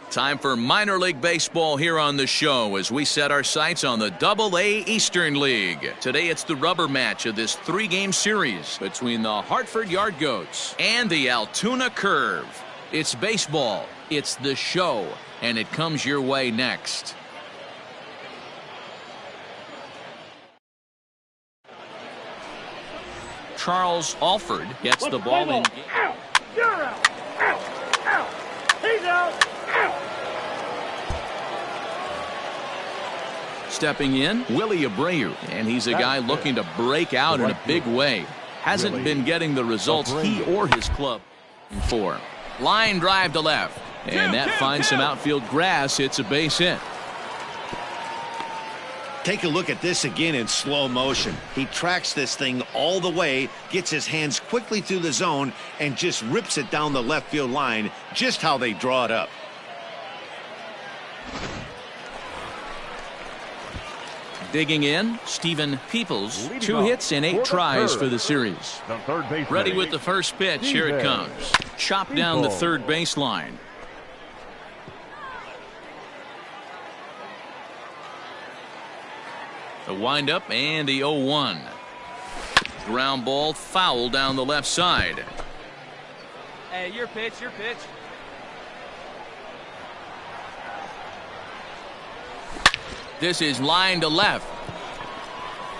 Time for minor league baseball here on the show as we set our sights on the Double-A Eastern League. Today it's the rubber match of this 3-game series between the Hartford Yard Goats and the Altoona Curve. It's baseball, it's the show, and it comes your way next. Charles Alford gets the ball in. Out! You're out! Out! Out! He's out! Out! Stepping in, Willie Abreu, and he's a guy looking to break out in a big way. Hasn't been getting the results he or his club for. Line drive to left, and that finds some outfield grass. It's a base hit. Take a look at this again in slow motion. He tracks this thing all the way, gets his hands quickly through the zone, and just rips it down the left field line, just how they draw it up. Digging in, Stephen Peoples, 2 hits and 8 tries for the series. Ready with the first pitch. Here it comes. Chopped down the third baseline. The windup and the 0-1. Ground ball foul down the left side. Hey, your pitch, your pitch. This is line to left.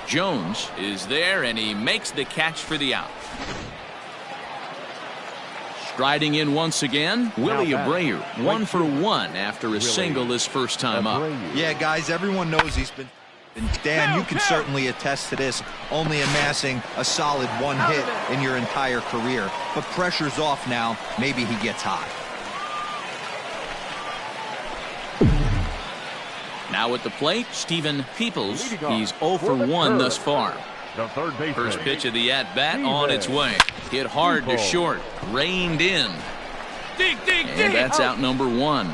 Jones is there, and he makes the catch for the out. Striding in once again, Willie Abreu, 1 for 1 after a single his first time up. Yeah, guys, everyone knows he's been. And Dan, you can certainly attest to this, only amassing a solid 1 hit in your entire career. But pressure's off now. Maybe he gets hot. Now at the plate, Stephen Peoples. He's 0 for 1 thus far. First pitch of the at-bat on its way. Hit hard to short. Reined in. And that's out number 1.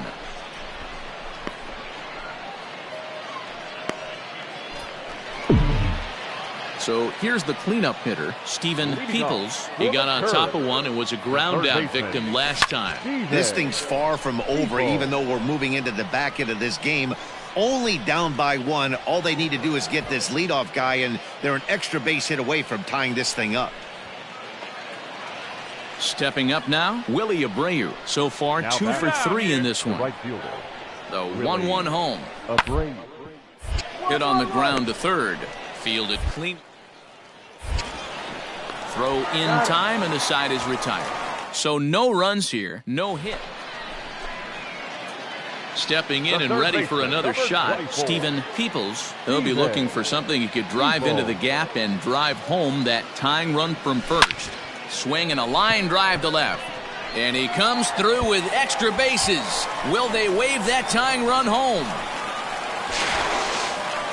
So here's the cleanup hitter, Stephen Peoples. He got on top of one and was a ground-out victim last time. This thing's far from over, even though we're moving into the back end of this game. Only down by 1. All they need to do is get this leadoff guy, and they're an extra base hit away from tying this thing up. Stepping up now, Willie Abreu. So far, 2 for 3 in this one. The 1-1 home. Hit on the ground to third. Fielded clean. Throw in time, and the side is retired. So no runs here, no hit. Stepping in and ready for another shot, Stephen Peoples. He'll be looking for something he could drive into the gap and drive home that tying run from first. Swing and a line drive to left. And he comes through with extra bases. Will they wave that tying run home?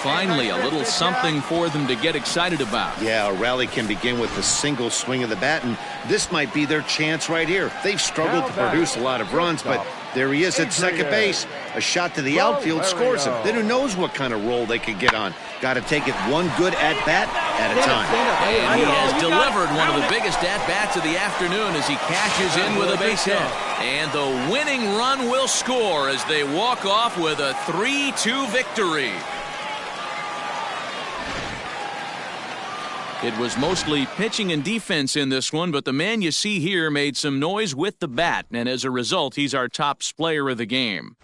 Finally, a little something for them to get excited about. Yeah, a rally can begin with a single swing of the bat, and this might be their chance right here. They've struggled to produce a lot of runs, but there he is at second base. A shot to the outfield scores him. Then who knows what kind of roll they could get on. Got to take it one good at-bat at a time. And he has delivered one of the biggest at-bats of the afternoon as he cashes in with a base hit. And the winning run will score as they walk off with a 3-2 victory. It was mostly pitching and defense in this one, but the man you see here made some noise with the bat, and as a result, he's our top player of the game.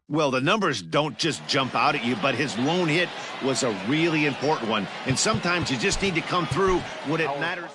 Well, the numbers don't just jump out at you, but his lone hit was a really important one. And sometimes you just need to come through when it matters.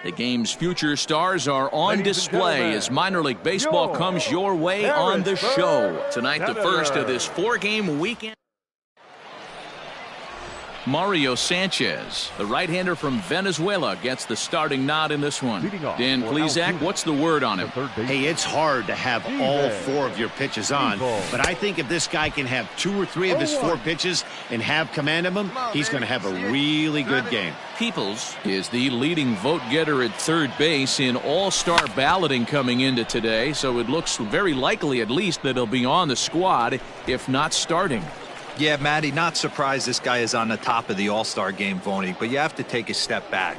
The game's future stars are on display as minor league baseball comes your way on the show. Tonight, the first of this 4-game weekend. Mario Sanchez, the right-hander from Venezuela, gets the starting nod in this one. Dan Plesac, what's the word on him? Hey, it's hard to have all 4 of your pitches on, but I think if this guy can have 2 or 3 of his 4 pitches and have command of them, he's going to have a really good game. Peoples is the leading vote getter at third base in all-star balloting coming into today, so it looks very likely at least that he'll be on the squad, if not starting. Yeah, Matty, not surprised this guy is on the top of the All-Star game voting, but you have to take a step back.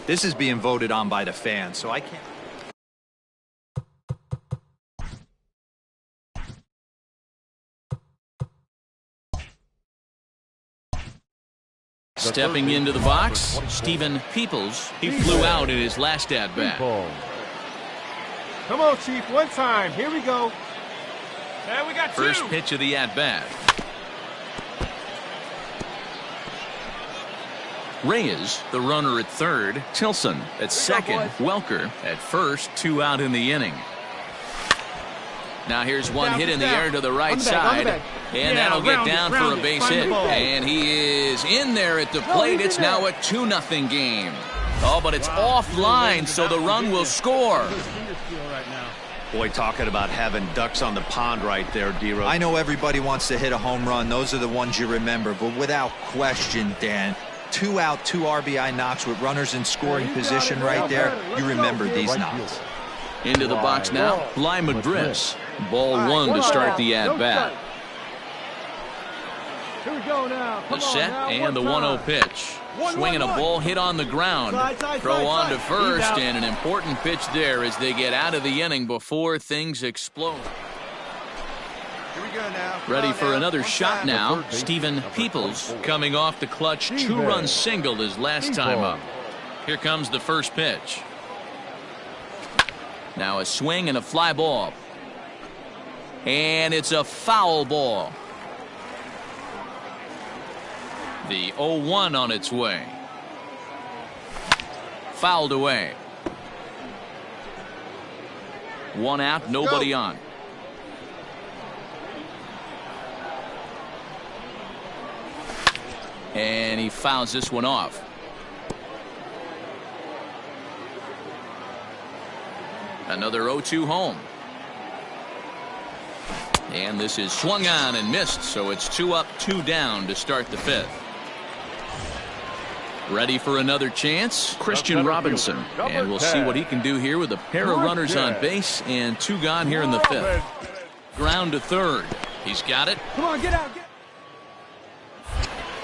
This is being voted on by the fans, so I can't. Stepping into the box, Stephen Peoples. He flew out in his last at-bat. Come on, Chief, one time. Here we go. There we got 2. First pitch of the at-bat. Reyes, the runner at third. Tilson at second. Welker at first. 2 out in the inning. Now here's one hit in the air to the right side. And that'll get down for a base hit. And he is in there at the plate. It's now a 2-0 game. Oh, but it's offline, so the run will score. Boy, talking about having ducks on the pond right there, D-Rose. I know everybody wants to hit a home run. Those are the ones you remember. But without question, Dan, 2 out, 2 RBI knocks with runners in scoring position right there. You remember these knocks. Into the box now, Lima Madris. Ball 1 to start the at-bat. Here we go now. The set and the 1-0 pitch. Swinging a ball hit on the ground. Throw on to first, and an important pitch there as they get out of the inning before things explode. Ready for another shot now. Stephen Peoples coming off the clutch 2-run single his last time up. Here comes the first pitch. Now a swing and a fly ball. And it's a foul ball. The 0-1 on its way. Fouled away. 1 out, nobody on. And he fouls this one off. Another 0-2 home. And this is swung on and missed, so it's 2 up, 2 down to start the 5th. Ready for another chance, Christian Robinson. And we'll see what he can do here with a pair of runners on base and 2 gone here in the 5th. Ground to third. He's got it. Come on, get out.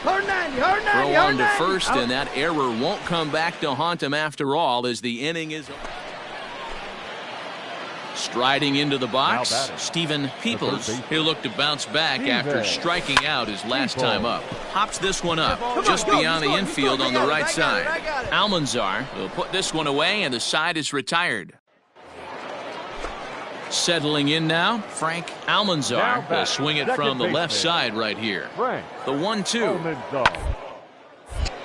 Hard 90, hard 90, Throw on to first, and that error won't come back to haunt him after all as the inning is over. Striding into the box, Stephen Peoples. He'll look to bounce back after striking out his last time up. Hops this one up just beyond the infield on the right side. Almanzar will put this one away, and the side is retired. Settling in now, Frank Almanzar will swing it from the left side right here. The 1-2.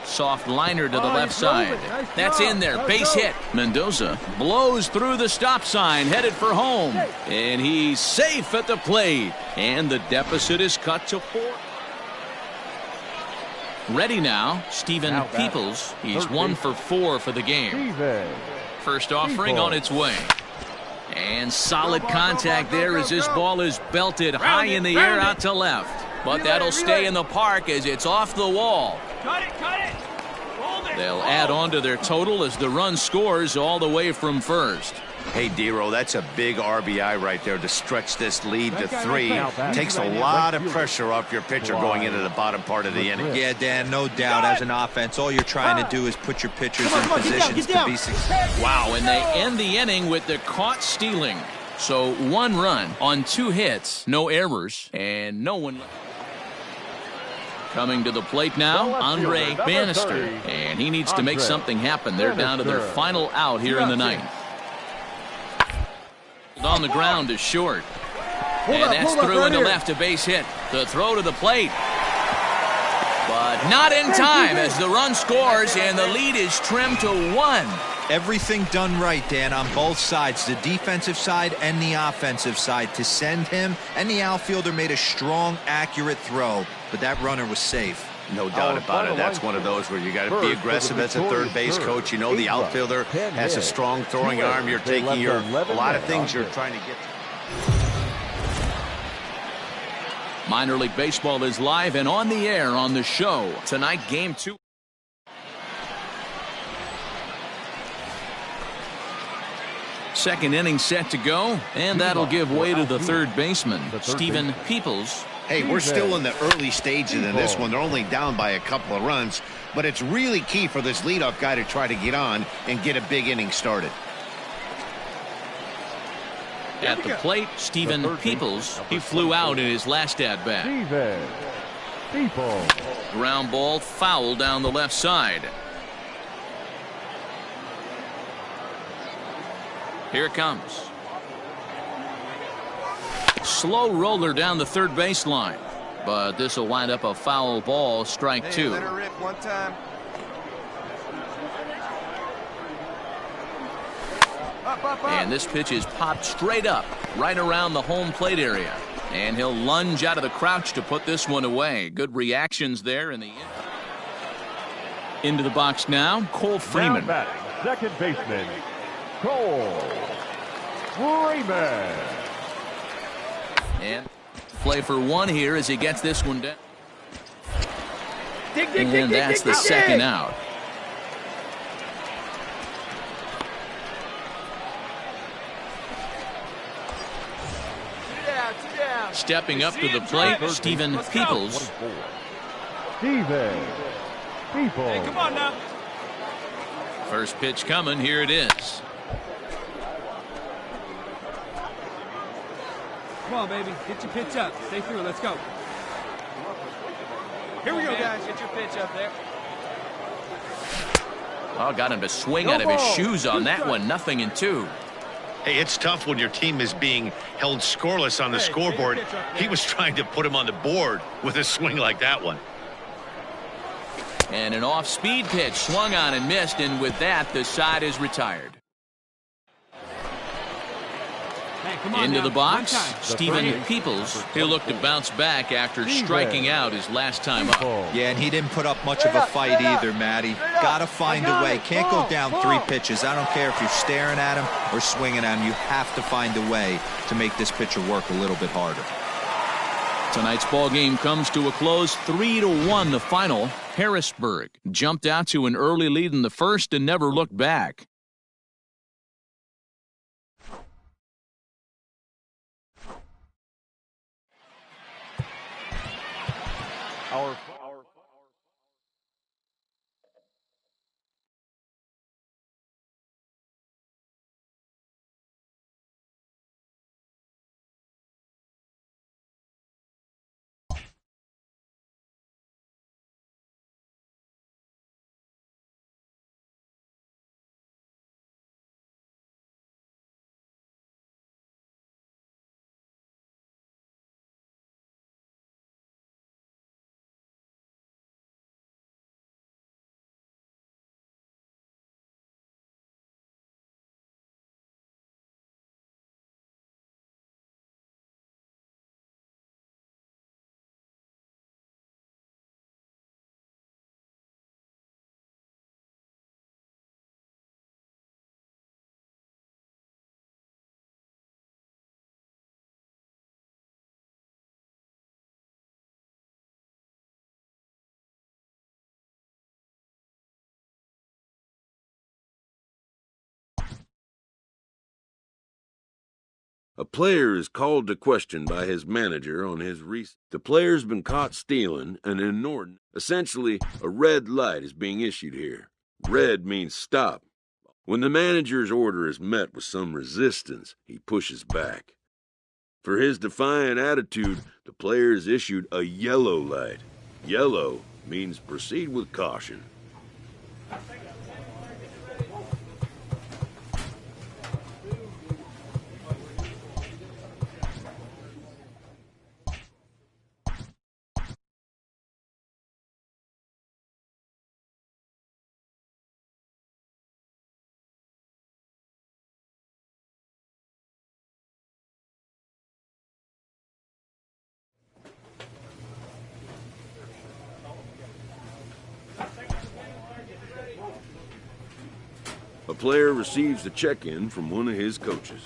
Soft liner to the left side. That's in there. Base hit. Mendoza blows through the stop sign, headed for home. And he's safe at the plate. And the deficit is cut to 4. Ready now, Stephen Peoples. He's 1 for 4 for the game. First offering on its way. And solid contact there as this ball is belted high in the air out to left. But that'll stay in the park as it's off the wall. Cut it, cut it. They'll add on to their total as the run scores all the way from first. Hey, D-Row, that's a big RBI right there to stretch this lead to 3. Takes a lot of pressure off your pitcher going into the bottom part of the inning. Yeah, Dan, no doubt. As an offense, all you're trying to do is put your pitchers in positions to be successful. Wow, and they end the inning with the caught stealing. So 1 run on 2 hits, no errors, and no one. Coming to the plate now, Andre Bannister. And he needs to make something happen. They're down to their final out here in the 9th. On the ground is short. And that's through into left, a base hit. The throw to the plate. But not in time as the run scores and the lead is trimmed to 1. Everything done right, Dan, on both sides, the defensive side and the offensive side, to send him, and the outfielder made a strong, accurate throw, but that runner was safe. No doubt about it. That's one of those where you got to be aggressive as a third base coach. You know the outfielder has a strong throwing arm. You're taking a lot of things you're trying to get. Minor League Baseball is live and on the air on the show. Tonight, Game 2. Second inning set to go, and that'll give way to the third baseman, Stephen Peoples. Hey, we're still in the early stages in this one. They're only down by a couple of runs, but it's really key for this leadoff guy to try to get on and get a big inning started. At the plate, Stephen Peoples. He flew out in his last at-bat. Ground ball foul down the left side. Here it comes. Slow roller down the third baseline, but this will wind up a foul ball, strike two. Let her rip one time. And this pitch is popped straight up, right around the home plate area. And he'll lunge out of the crouch to put this one away. Good reactions there in the end. Into the box now, Cole Freeman. Now batting, second baseman, Cole Freeman. And play for one here as he gets this one down. And that's the second out. Stepping up to the plate, Stephen Peoples. Stephen Peoples. Hey, come on now. First pitch coming. Here it is. Come on, baby. Get your pitch up. Stay through. Let's go. Here we go, guys. Get your pitch up there. Oh, got him to swing out of his shoes on that one. 0-2. Hey, it's tough when your team is being held scoreless on the scoreboard. He was trying to put him on the board with a swing like that one. And an off-speed pitch swung on and missed, and with that, the side is retired. Hey, come on Into now. the box, One time. Stephen Peoples. He'll look to bounce back after striking out his last time up. Yeah, and he didn't put up much of a fight either, Matty. Gotta find a way. Can't go down 3 pitches. I don't care if you're staring at him or swinging at him. You have to find a way to make this pitcher work a little bit harder. Tonight's ball game comes to a close, 3-1 the final. Harrisburg jumped out to an early lead in the first and never looked back. Our A player is called to question by his manager on his The player's been caught stealing an inordinate. Essentially, a red light is being issued here. Red means stop. When the manager's order is met with some resistance, he pushes back. For his defiant attitude, the player is issued a yellow light. Yellow means proceed with caution. A player receives a check-in from one of his coaches.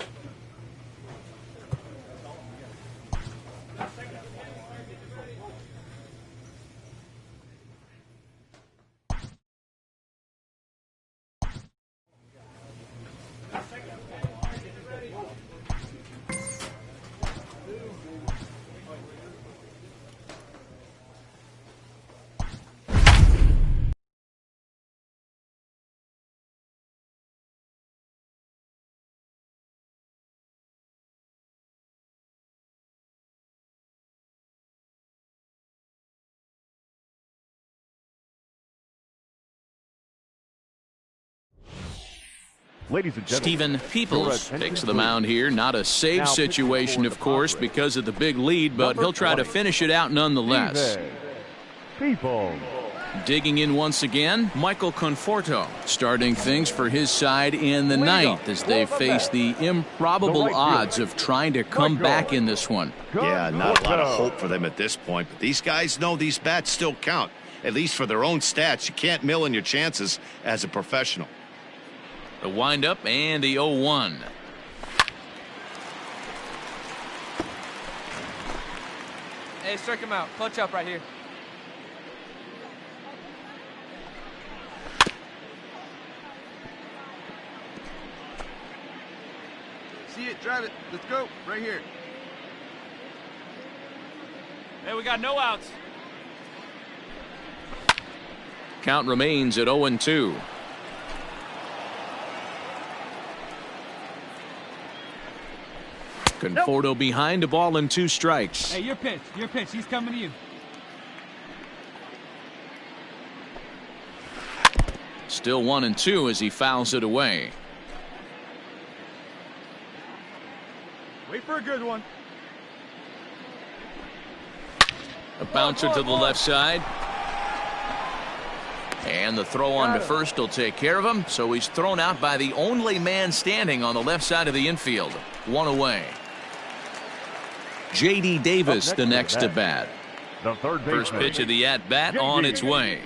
Ladies and gentlemen, Stephen Peoples takes the mound here. Not a save situation, of course, because of the big lead, but he'll try to finish it out nonetheless. Peoples. Digging in once again, Michael Conforto starting things for his side in the ninth as they face the improbable odds of trying to come back in this one. Yeah, not a lot of hope for them at this point, but these guys know these bats still count, at least for their own stats. You can't mill in your chances as a professional. The windup and the 0-1. Hey, strike him out. Clutch up right here. See it, drive it. Let's go. Right here. Hey, we got no outs. Count remains at 0-2. Conforto behind, a ball and 2 strikes. Hey, your pitch. Your pitch. He's coming to you. Still 1-2 as he fouls it away. Wait for a good one. A bouncer to the left side. And the throw on to first will take care of him. So he's thrown out by the only man standing on the left side of the infield. 1 away. J.D. Davis the next to bat. First pitch of the at-bat on its way.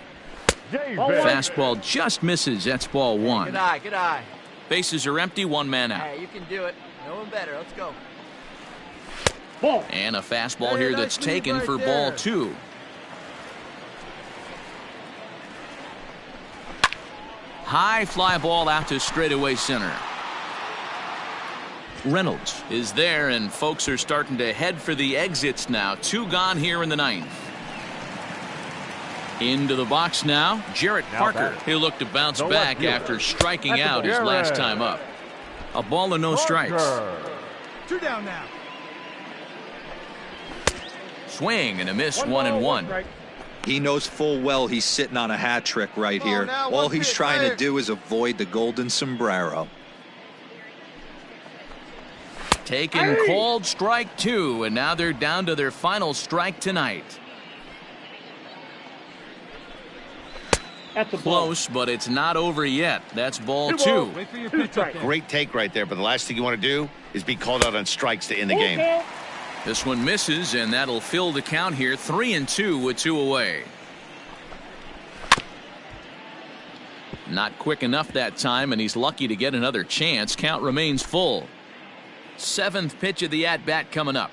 Fastball just misses. That's ball 1. Good eye, good eye. Bases are empty, 1 man out. Hey, you can do it. No one better. Let's go. And a fastball here that's taken for ball 2. High fly ball out to straightaway center. Reynolds is there, and folks are starting to head for the exits now. 2 gone here in the 9th. Into the box now, Jarrett Parker. He'll look to bounce back after striking out his last time up. A ball and no strikes. 2 down now. Swing and a miss, 1-1. He knows full well he's sitting on a hat trick right here. All he's trying to do is avoid the golden sombrero. Taken called strike 2, and now they're down to their final strike tonight. Close, but it's not over yet. That's ball 2. Wait for your pitch up there. Great take right there, but the last thing you want to do is be called out on strikes to end the game. This one misses, and that'll fill the count here. 3-2 with 2 away. Not quick enough that time, and he's lucky to get another chance. Count remains full. 7th pitch of the at-bat coming up.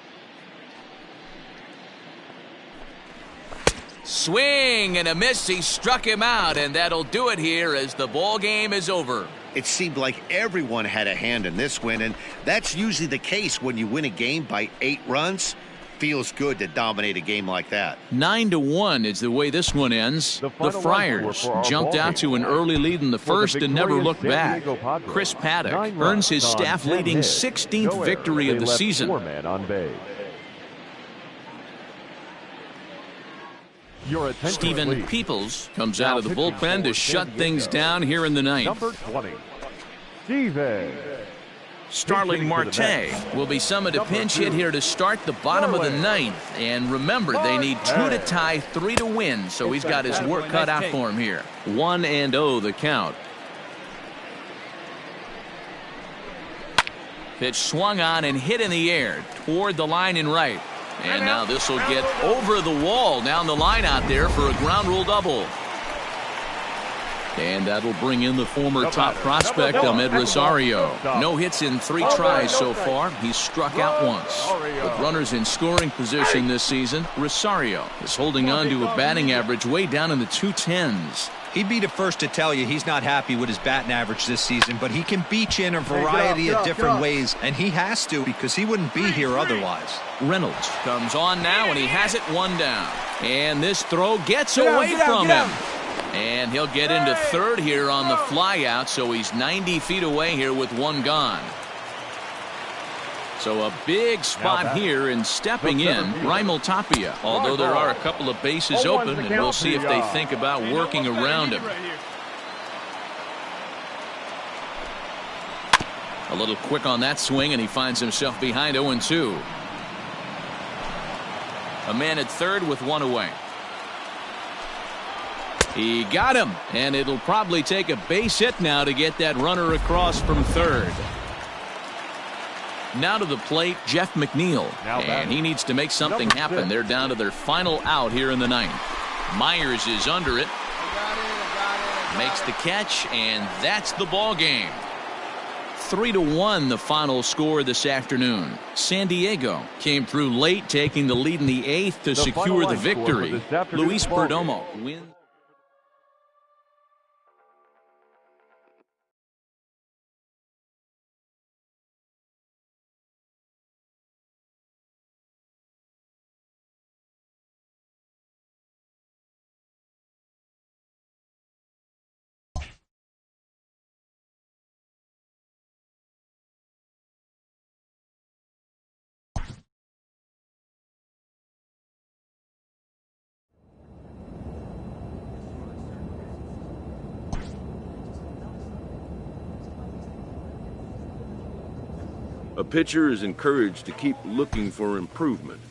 Swing and a miss. He struck him out, and that'll do it here as the ball game is over. It seemed like everyone had a hand in this win, and that's usually the case when you win a game by 8 runs. Feels good to dominate a game like that. 9-1 is the way this one ends. The Friars jumped out to an early lead in the first and never looked back. Chris Paddock earns his staff-leading 16th victory of the season. Stephen Peoples comes out of the bullpen to shut things down here in the 9th. Number 20, Steven. Starling Marte will be summoned to pinch hit here to start the bottom of the 9th. And remember, they need 2 to tie, 3 to win, so he's got his work cut out for him here. 1-0 the count. Pitch swung on and hit in the air toward the line and right. And now this will get over the wall down the line out there for a ground rule double. And that'll bring in the former top prospect, Ahmed Rosario. No hits in 3 tries so far. He's struck out once. With runners in scoring position this season, Rosario is holding on to a batting average way down in the 210s. He'd be the first to tell you he's not happy with his batting average this season, but he can beat you in a variety of different ways, and he has to because he wouldn't be here otherwise. Reynolds comes on now, and he has it 1 down. And this throw gets away from him. And he'll get into third here on the fly out, so he's 90 feet away here with 1 gone. So a big spot here, and stepping in, Raimel Tapia. Although there are a couple of bases open, and we'll see if they think about working around him. A little quick on that swing, and he finds himself behind 0-2. A man at third with 1 away. He got him, and it'll probably take a base hit now to get that runner across from third. Now to the plate, Jeff McNeil, and he needs to make something happen. They're down to their final out here in the 9th. Myers is under it. Makes the catch, and that's the ball game. 3-1 the final score this afternoon. San Diego came through late, taking the lead in the 8th to secure the victory. Luis Perdomo wins. A pitcher is encouraged to keep looking for improvement.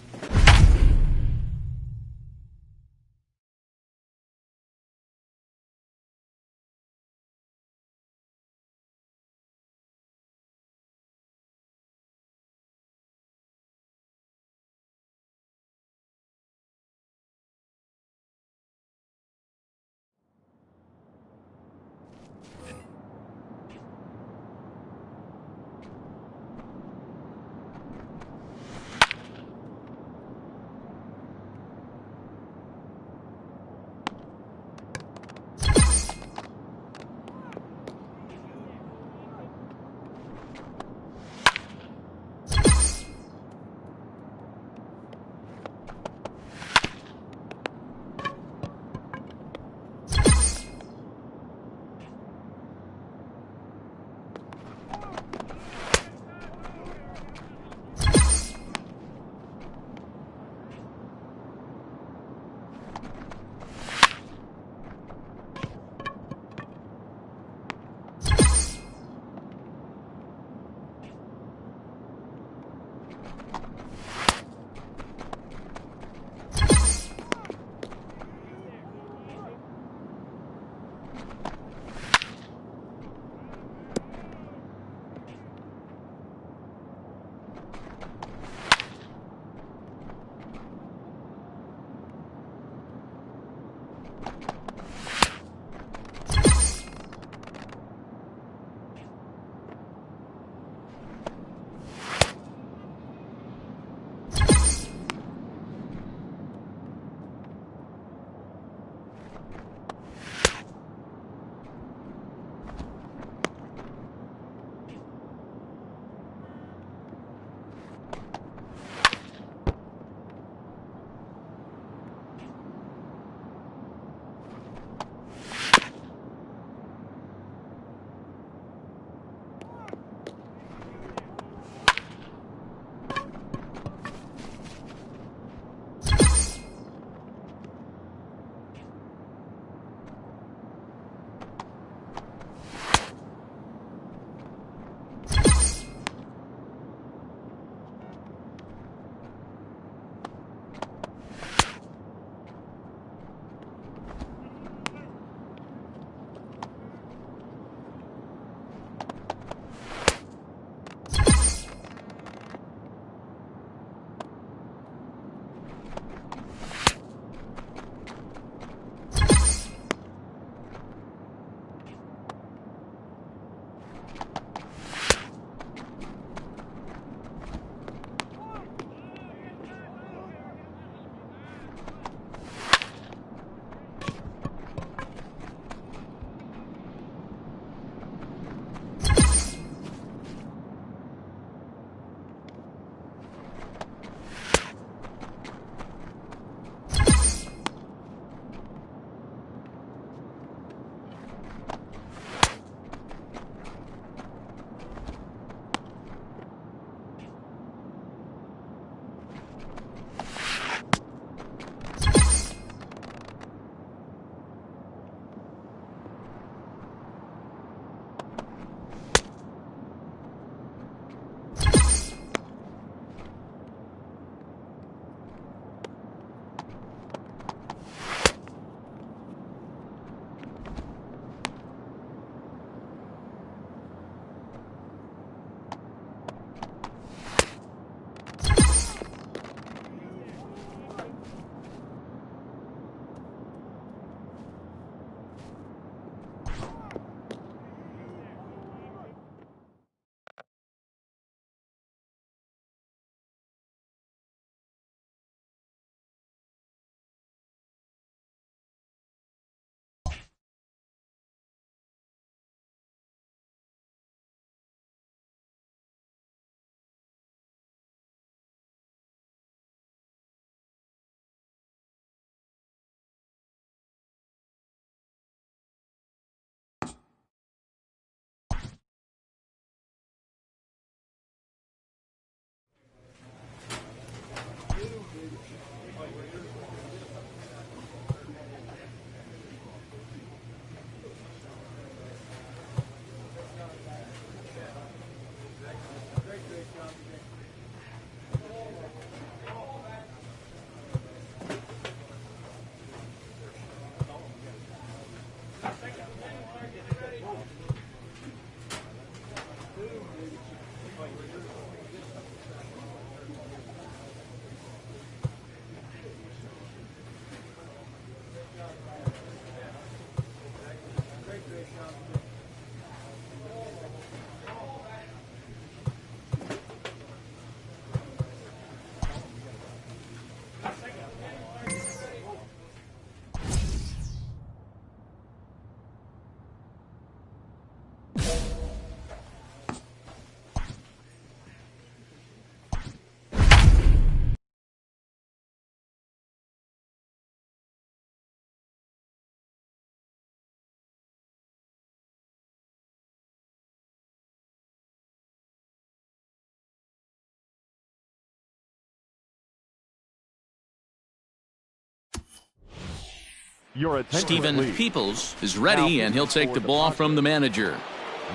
Stephen Peoples is ready, and he'll take the ball from the manager.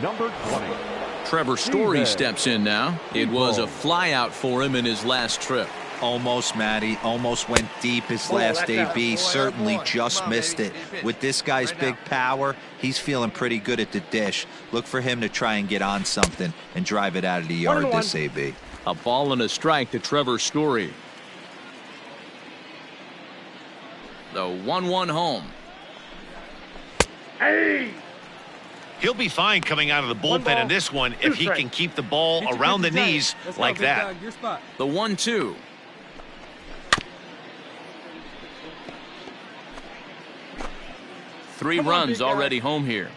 Number 20. Trevor Story steps in now. It was a flyout for him in his last trip. Almost, Matty. Almost went deep his last AB. Certainly just missed it. With this guy's big power, he's feeling pretty good at the dish. Look for him to try and get on something and drive it out of the yard this AB. A ball and a strike to Trevor Story. The 1-1 home. Hey! He'll be fine coming out of the bullpen in this one if he can keep the ball around the knees like that. The 1-2. Three runs already home here.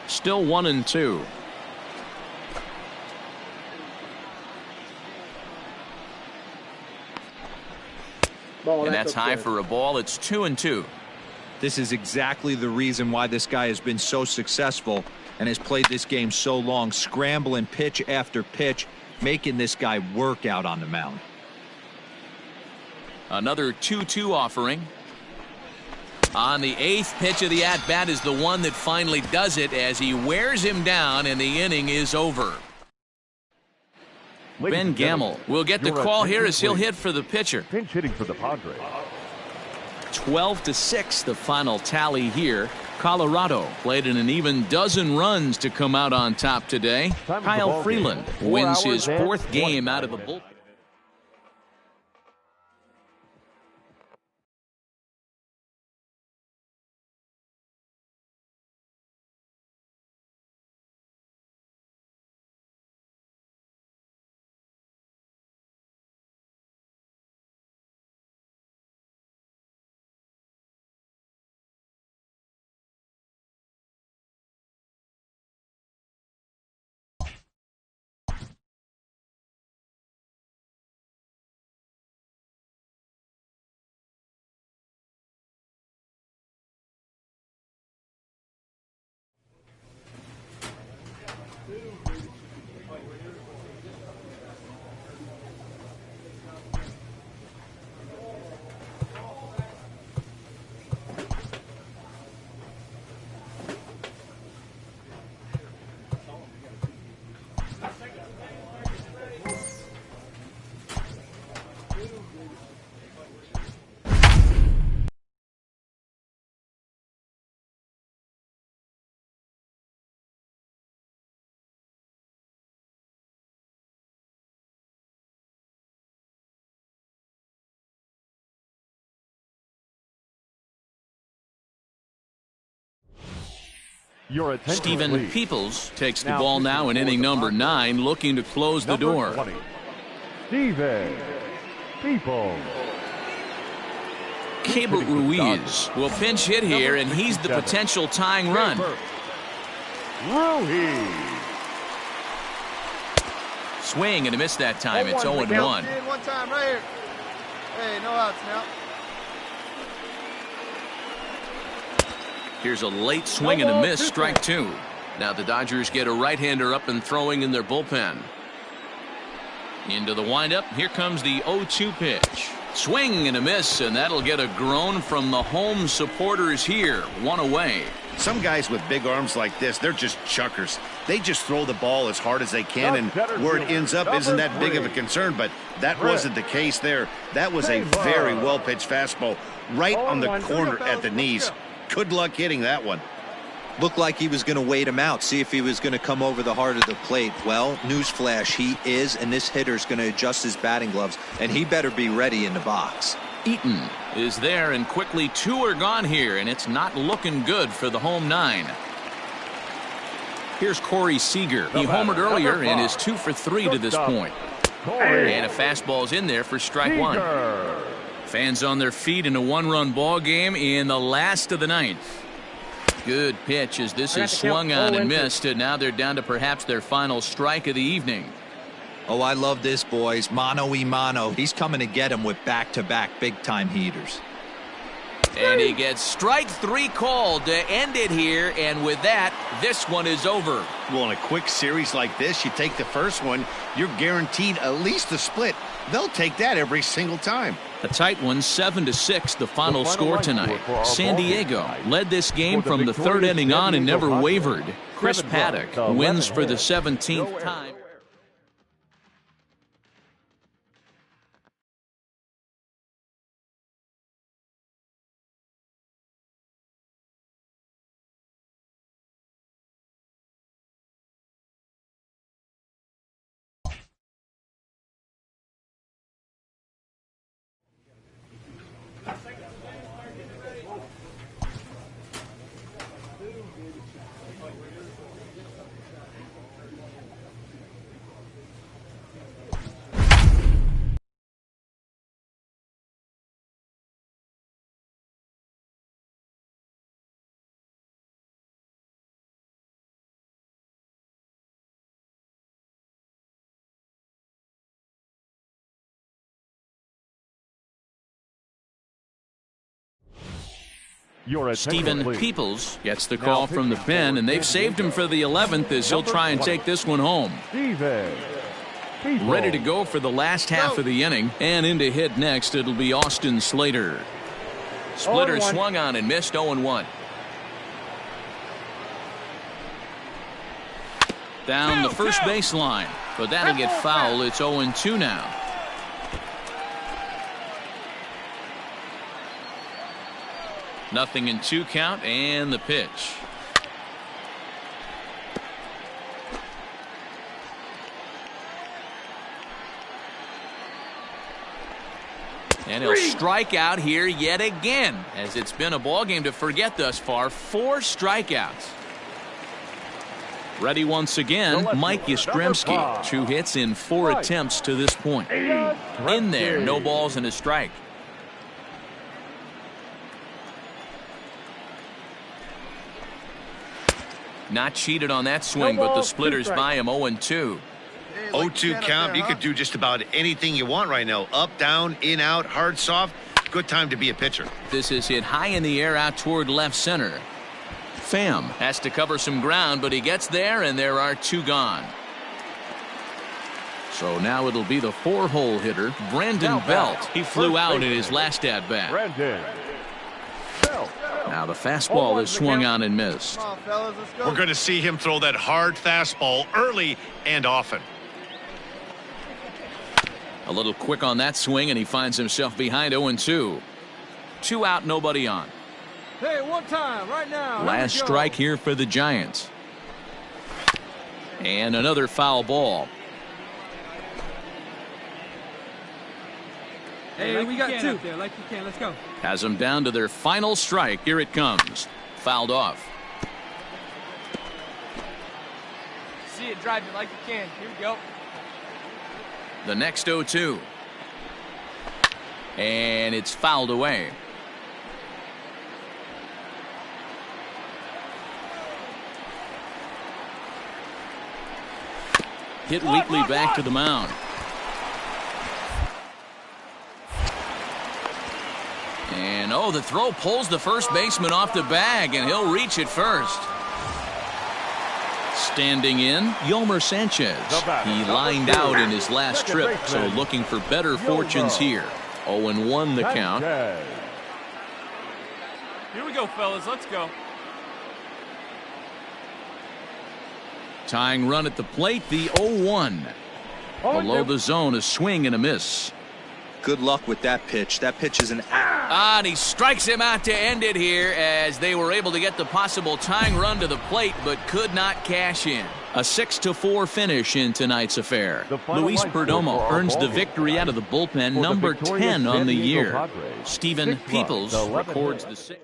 Still 1-2. And that's high for a ball. It's 2-2. This is exactly the reason why this guy has been so successful and has played this game so long, scrambling pitch after pitch, making this guy work out on the mound. Another 2-2 offering. On the 8th pitch of the at-bat is the one that finally does it as he wears him down, and the inning is over. Ben Gamble will get the call here as he'll hit for the pitcher. Pinch hitting for the Padres. 12-6 the final tally here. Colorado played in an even dozen runs to come out on top today. Kyle Freeland wins his 4th game out of the bullpen. Stephen Peoples takes the ball now in inning number 9, looking to close the door. 20. Stephen Peoples. Cable Ruiz will pinch hit here, and he's the potential tying run. Ruiz. Swing and a miss that time. It's 0-1. One time right here. Hey, no outs now. Here's a late swing and a miss, strike 2. Now the Dodgers get a right-hander up and throwing in their bullpen. Into the windup. Here comes the 0-2 pitch. Swing and a miss, and that'll get a groan from the home supporters here. 1 away. Some guys with big arms like this, they're just chuckers. They just throw the ball as hard as they can, and where it ends up isn't that big of a concern, but that wasn't the case there. That was a very well-pitched fastball right on the corner at the knees. Good luck hitting that one. Looked like he was going to wait him out, see if he was going to come over the heart of the plate. Well, newsflash, he is, and this hitter's going to adjust his batting gloves, and he better be ready in the box. Eaton is there, and quickly 2 are gone here, and it's not looking good for the home 9. Here's Corey Seager. He homered earlier and is 2 for 3 to this point. And a fastball's in there for strike 1. Fans on their feet in a 1-run ball game in the last of the 9th. Good pitch as this is swung on and missed, and now they're down to perhaps their final strike of the evening. Oh, I love this, boys. Mano y mano. He's coming to get him with back-to-back big-time heaters. And he gets strike 3 called to end it here, and with that, this one is over. Well, in a quick series like this, you take the first one, you're guaranteed at least a split. They'll take that every single time. A tight one, 7-6, the final score tonight. San Diego led this game from the 3rd inning on and never wavered. Chris Paddock wins for the 17th time. Stephen Peoples gets the call from the pen, and they've saved him for the 11th as he'll try and take this one home. Ready to go for the last half of the inning, and in to hit next, it'll be Austin Slater. Splitter swung on and missed 0-1. Down the first baseline, but that'll get foul. It's 0-2 now. Nothing in 2 count, and the pitch. And he'll strike out here yet again, as it's been a ball game to forget thus far. 4 strikeouts. Ready once again, Mike Yastrzemski. 2 hits in 4 attempts to this point. In there, no balls and a strike. Not cheated on that swing, but the splitters by him 0-2. 0-2 count. You could do just about anything you want right now. Up, down, in, out, hard, soft. Good time to be a pitcher. This is hit high in the air out toward left center. Pham has to cover some ground, but he gets there, and there are 2 gone. So now it'll be the 4-hole hitter, Brandon Belt. He flew out in his last at-bat. Now the fastball is swung on and missed. Come on, fellas, let's go. We're going to see him throw that hard fastball early and often. A little quick on that swing, and he finds himself behind 0-2. 2 out, nobody on. Hey, one time, right now. Last strike here for the Giants. And another foul ball. Hey, we got 2 there, like you can. Let's go. Has them down to their final strike. Here it comes. Fouled off. See it, drive it like you can. Here we go. The next 0-2. And it's fouled away. Hit weakly back to the mound. And the throw pulls the first baseman off the bag, and he'll reach it first. Standing in, Yolmer Sanchez. He lined out in his last trip, so looking for better fortunes here. 0-1 the count. Here we go, fellas. Let's go. Tying run at the plate, the 0-1. Below the zone, a swing and a miss. Good luck with that pitch. That pitch is an... And he strikes him out to end it here, as they were able to get the possible tying run to the plate, but could not cash in. A 6-4 finish in tonight's affair. Luis Perdomo earns the victory out of the bullpen, number 10 on the year. Stephen Peoples records the 6th.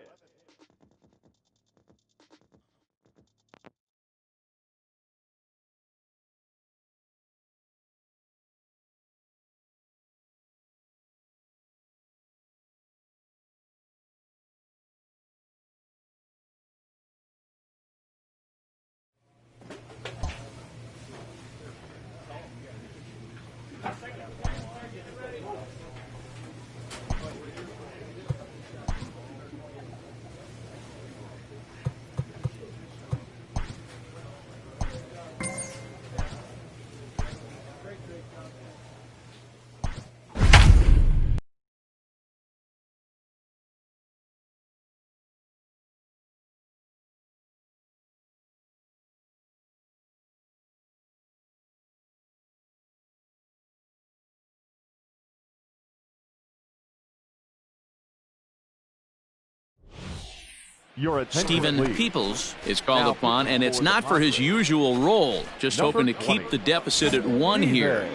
Your attention, Steven please. Peoples is called Now upon, and it's for the not for his Padres. usual role. Just Number hoping to 20. keep the deficit at 1 here.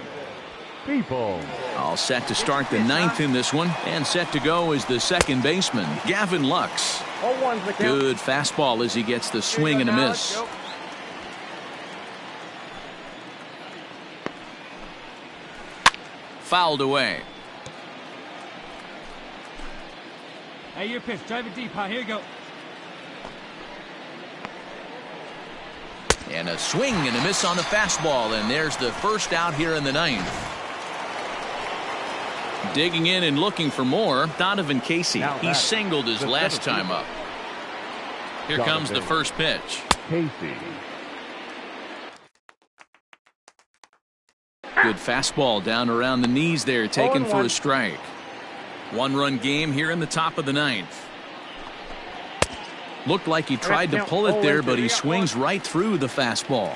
People. All set to start the 9th in this one, and set to go is the second baseman, Gavin Lux. 0-1's the count. Good fastball as he gets the swing and a miss. Fouled away. Hey, your pitch. Drive it deep, huh? Here you go. And a swing and a miss on the fastball, and there's the first out here in the 9th. Digging in and looking for more, Donovan Casey. He singled his last time up. Here comes the first pitch. Casey. Good fastball down around the knees there, taken for a strike. 1-run game here in the top of the 9th. Looked like he tried to pull it there, but he swings right through the fastball.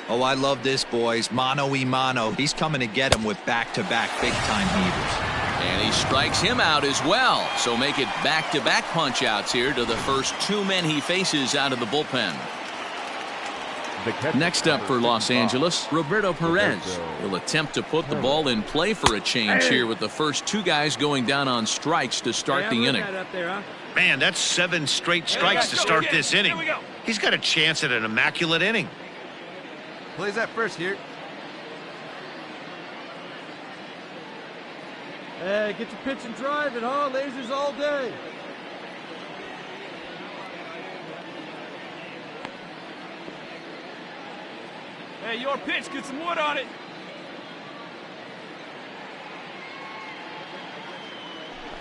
Oh, I love this, boys. Mano-y-mano. He's coming to get him with back-to-back big-time heaters. And he strikes him out as well. So make it back-to-back punch-outs here to the first 2 men he faces out of the bullpen. Next up for Los Angeles, Roberto Perez will attempt to put the ball in play for a change here with the first 2 guys going down on strikes to start the inning. Man, that's 7 straight strikes to start this inning. He's got a chance at an immaculate inning. Plays that first here. Hey, get your pitch and drive it, huh? Lasers all day. Hey, your pitch. Get some wood on it.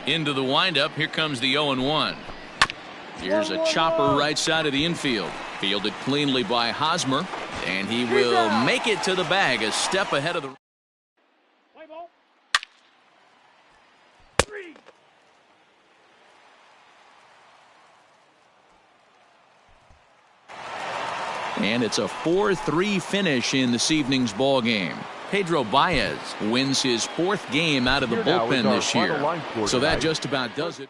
Into the windup, here comes the 0-1. Here's a chopper right side of the infield. Fielded cleanly by Hosmer, and he will make it to the bag a step ahead of the... Play ball. 3. And it's a 4-3 finish in this evening's ball game. Pedro Baez wins his 4th game out of the bullpen this year. So that just about does it.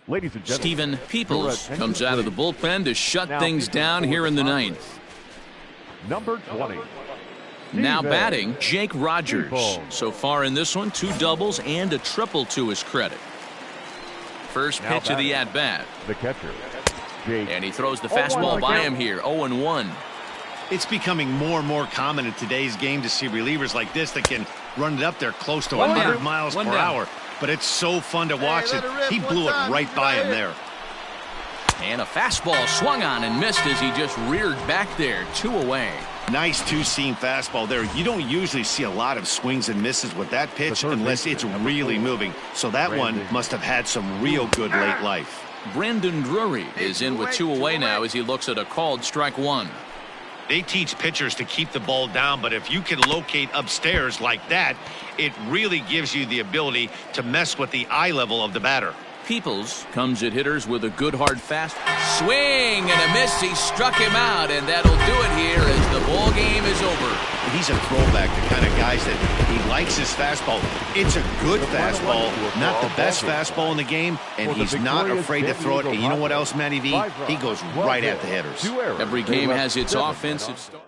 Ladies and gentlemen, Steven Peoples comes out of the bullpen to shut things down here in the 9th. Number 20. Now Steven batting, Jake Rogers. Peoples. So far in this one, 2 doubles and a triple to his credit. First Now pitch of the batting, at-bat. The catcher, Jake. And he throws the fastball by him here, 0-1. It's becoming more and more common in today's game to see relievers like this that can run it up there close to 100 miles per hour. But it's so fun to watch it. He blew it right by him there. And a fastball swung on and missed as he just reared back there, 2 away. Nice 2-seam fastball there. You don't usually see a lot of swings and misses with that pitch unless it's really moving. So that one must have had some real good late life. Brandon Drury is in with 2 away now as he looks at a called strike 1. They teach pitchers to keep the ball down, but if you can locate upstairs like that, it really gives you the ability to mess with the eye level of the batter. Peoples comes at hitters with a good hard fast swing and a miss. He struck him out, and that'll do it here as the ball game is over. He's a throwback, the kind of guys that he likes his fastball. It's a good fastball, not the best fastball in the game, and he's not afraid to throw it. And you know what else, Matty V? He goes right at the hitters. Every game has its offensive start.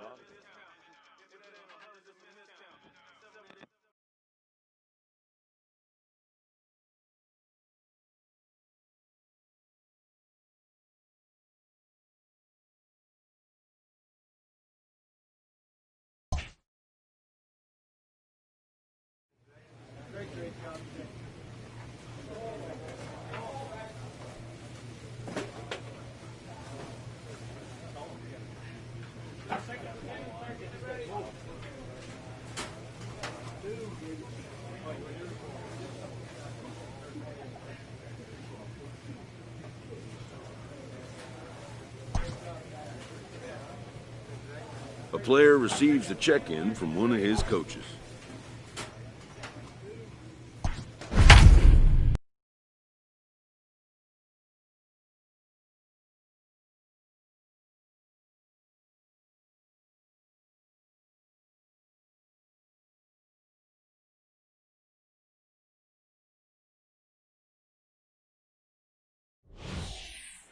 A player receives a check-in from one of his coaches.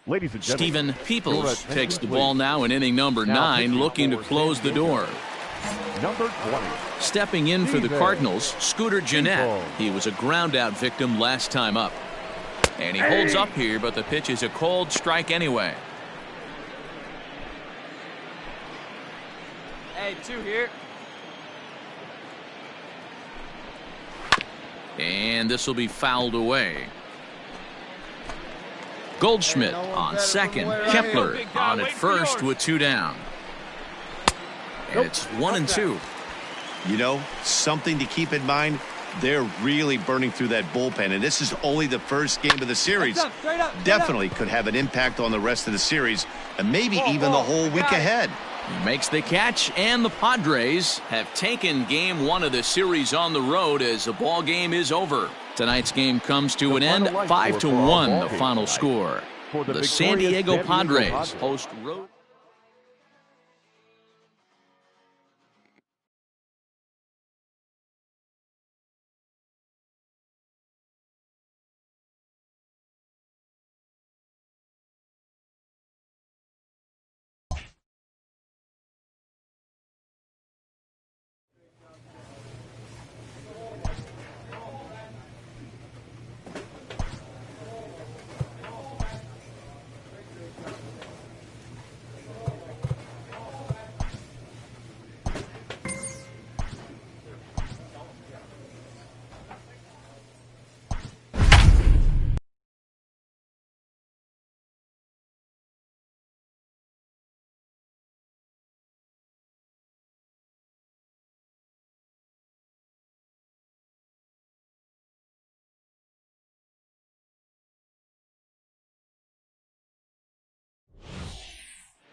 Ladies and gentlemen, Stephen Peoples your attention, takes the please. ball now in inning number Now 9, pitching looking to for close the San door. Number 20. Stepping in for the Steven Cardinals, Scooter Gennett. Peoples. He was a ground-out victim last time up. And he holds up here, but the pitch is a cold strike anyway. Hey, 2 here. And this will be fouled away. Goldschmidt on second. Kepler on at first with 2 down. And it's 1-2. You know, something to keep in mind, they're really burning through that bullpen, and this is only the first game of the series. Definitely could have an impact on the rest of the series, and maybe even the whole week ahead. He makes the catch, and the Padres have taken game 1 of the series on the road as the ball game is over. Tonight's game comes to an end, 5-1 the final score. The San Diego Padres host road.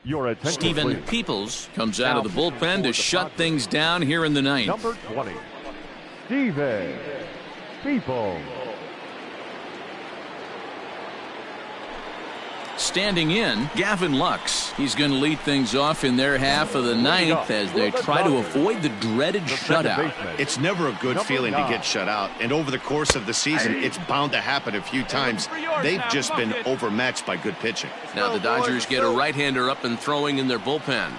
Your attention, Stephen please. Peoples comes out of the bullpen to shut things down here in the ninth. Number 20, Stephen Peoples. Standing in, Gavin Lux. He's going to lead things off in their half of the ninth as they try to avoid the dreaded shutout. It's never a good feeling to get shut out, and over the course of the season, it's bound to happen a few times. They've just been overmatched by good pitching. Now the Dodgers get a right-hander up and throwing in their bullpen.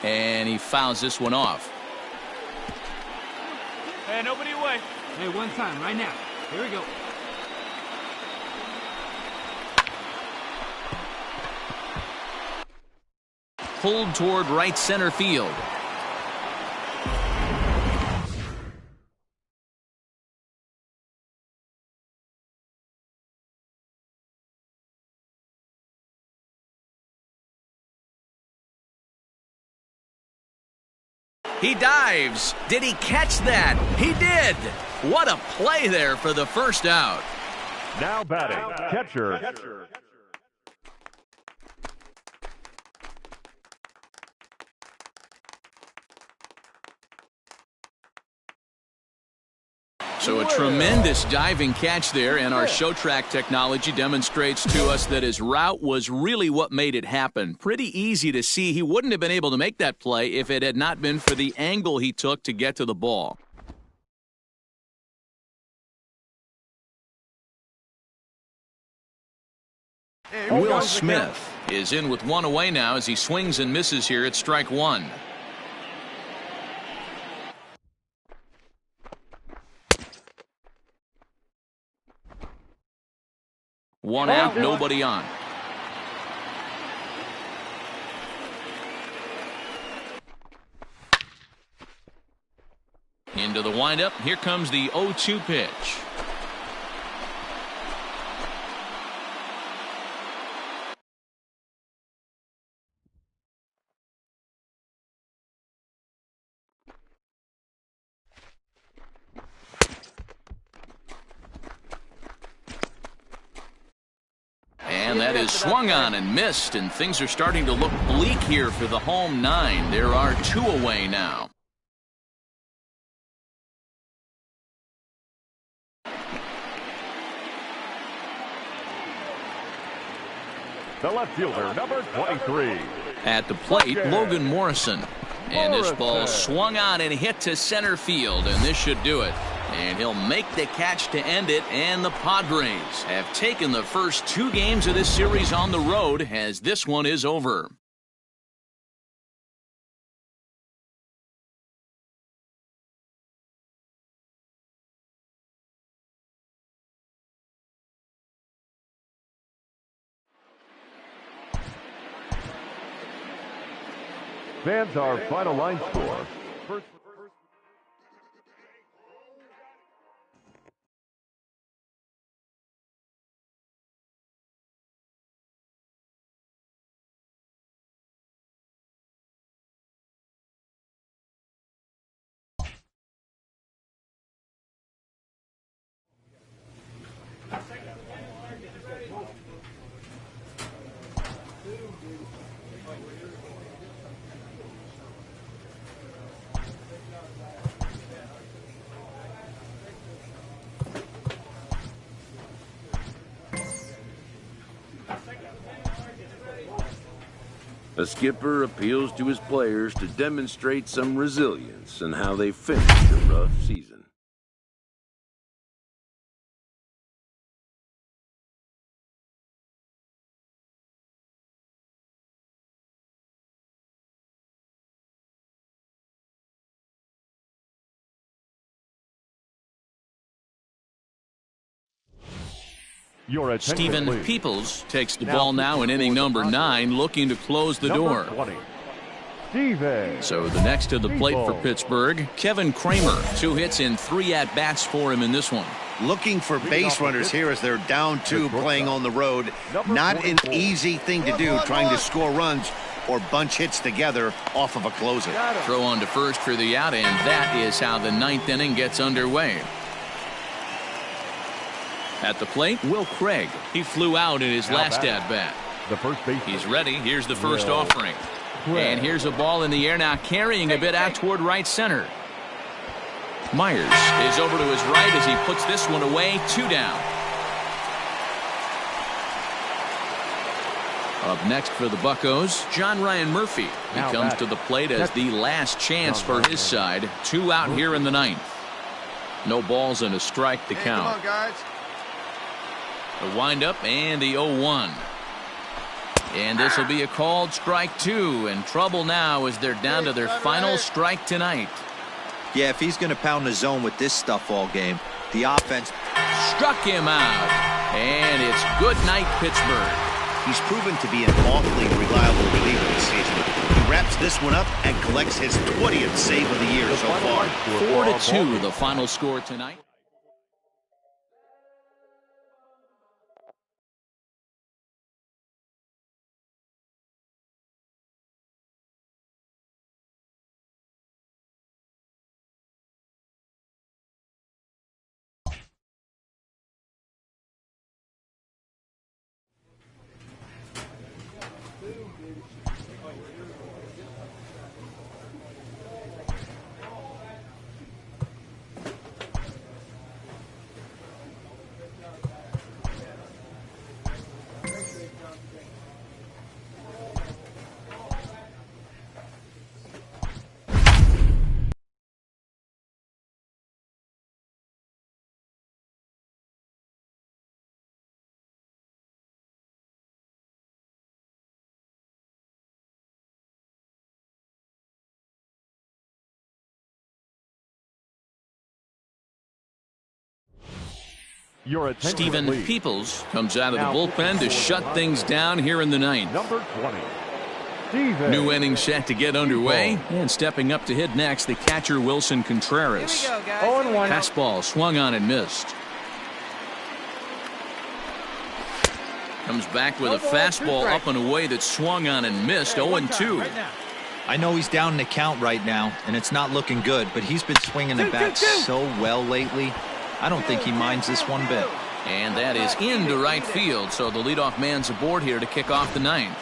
And he fouls this one off. Hey, nobody away. Hey, one time, right now. Here we go. Pulled toward right center field. He dives. Did he catch that? He did. What a play there for the first out. Now batting, catcher. So a tremendous diving catch there, and our show track technology demonstrates to us that his route was really what made it happen. Pretty easy to see he wouldn't have been able to make that play if it had not been for the angle he took to get to the ball. Will Smith is in with 1 away now as he swings and misses here at strike 1. One out, nobody on. Into the windup. Here comes the 0-2 pitch. And That is swung on and missed, and things are starting to look bleak here for the home 9. There are 2 away now. The left fielder, number 23. At the plate, Logan Morrison. And this ball swung on and hit to center field, and this should do it. And he'll make the catch to end it, and the Padres have taken the first 2 games of this series on the road as this one is over. Fans, our final line score. First. A skipper appeals to his players to demonstrate some resilience in how they finish a rough season. Your attention, Stephen please. Peoples takes the ball now in inning number 9, looking to close the door. 20. Steven. So the next to the plate for Peoples. Pittsburgh, Kevin Kramer. 2 hits and 3 at-bats for him in this one. Looking for base runners here as they're down 2 playing on the road. Not an easy thing to do, trying to score runs or bunch hits together off of a closer. Throw on to first for the out, and that is how the 9th inning gets underway. At the plate, Will Craig. He flew out in his last at-bat. The first base. He's ready. Here's the first Will offering. Craig. And here's a ball in the air now, carrying a bit out toward right center. Myers is over to his right as he puts this one away. 2 down. Up next for the Buccos, John Ryan Murphy. He comes to the plate as the last chance for his side. 2 out here in the 9th. No balls and a strike to count. Come on, guys. The windup and the 0-1. And this will be a called strike 2. And trouble now as they're down to their final strike tonight. Yeah, if he's going to pound the zone with this stuff all game, the offense struck him out. And it's good night, Pittsburgh. He's proven to be an awfully reliable reliever this season. He wraps this one up and collects his 20th save of the year so far. 4-2, the final score tonight. Your attention, Stephen please. Peoples comes out of the bullpen to shut things down here in the 9th. Number 20. Steven. New inning set to get underway, and stepping up to hit next, the catcher Wilson Contreras. Here we go, guys. 0-1. Fastball swung on and missed. Comes back with a fastball up and away that swung on and missed. 0-2. I know he's down in the count right now, and it's not looking good, but he's been swinging the bat so well lately. I don't think he minds this one bit. And that is into right field, so the leadoff man's aboard here to kick off the ninth.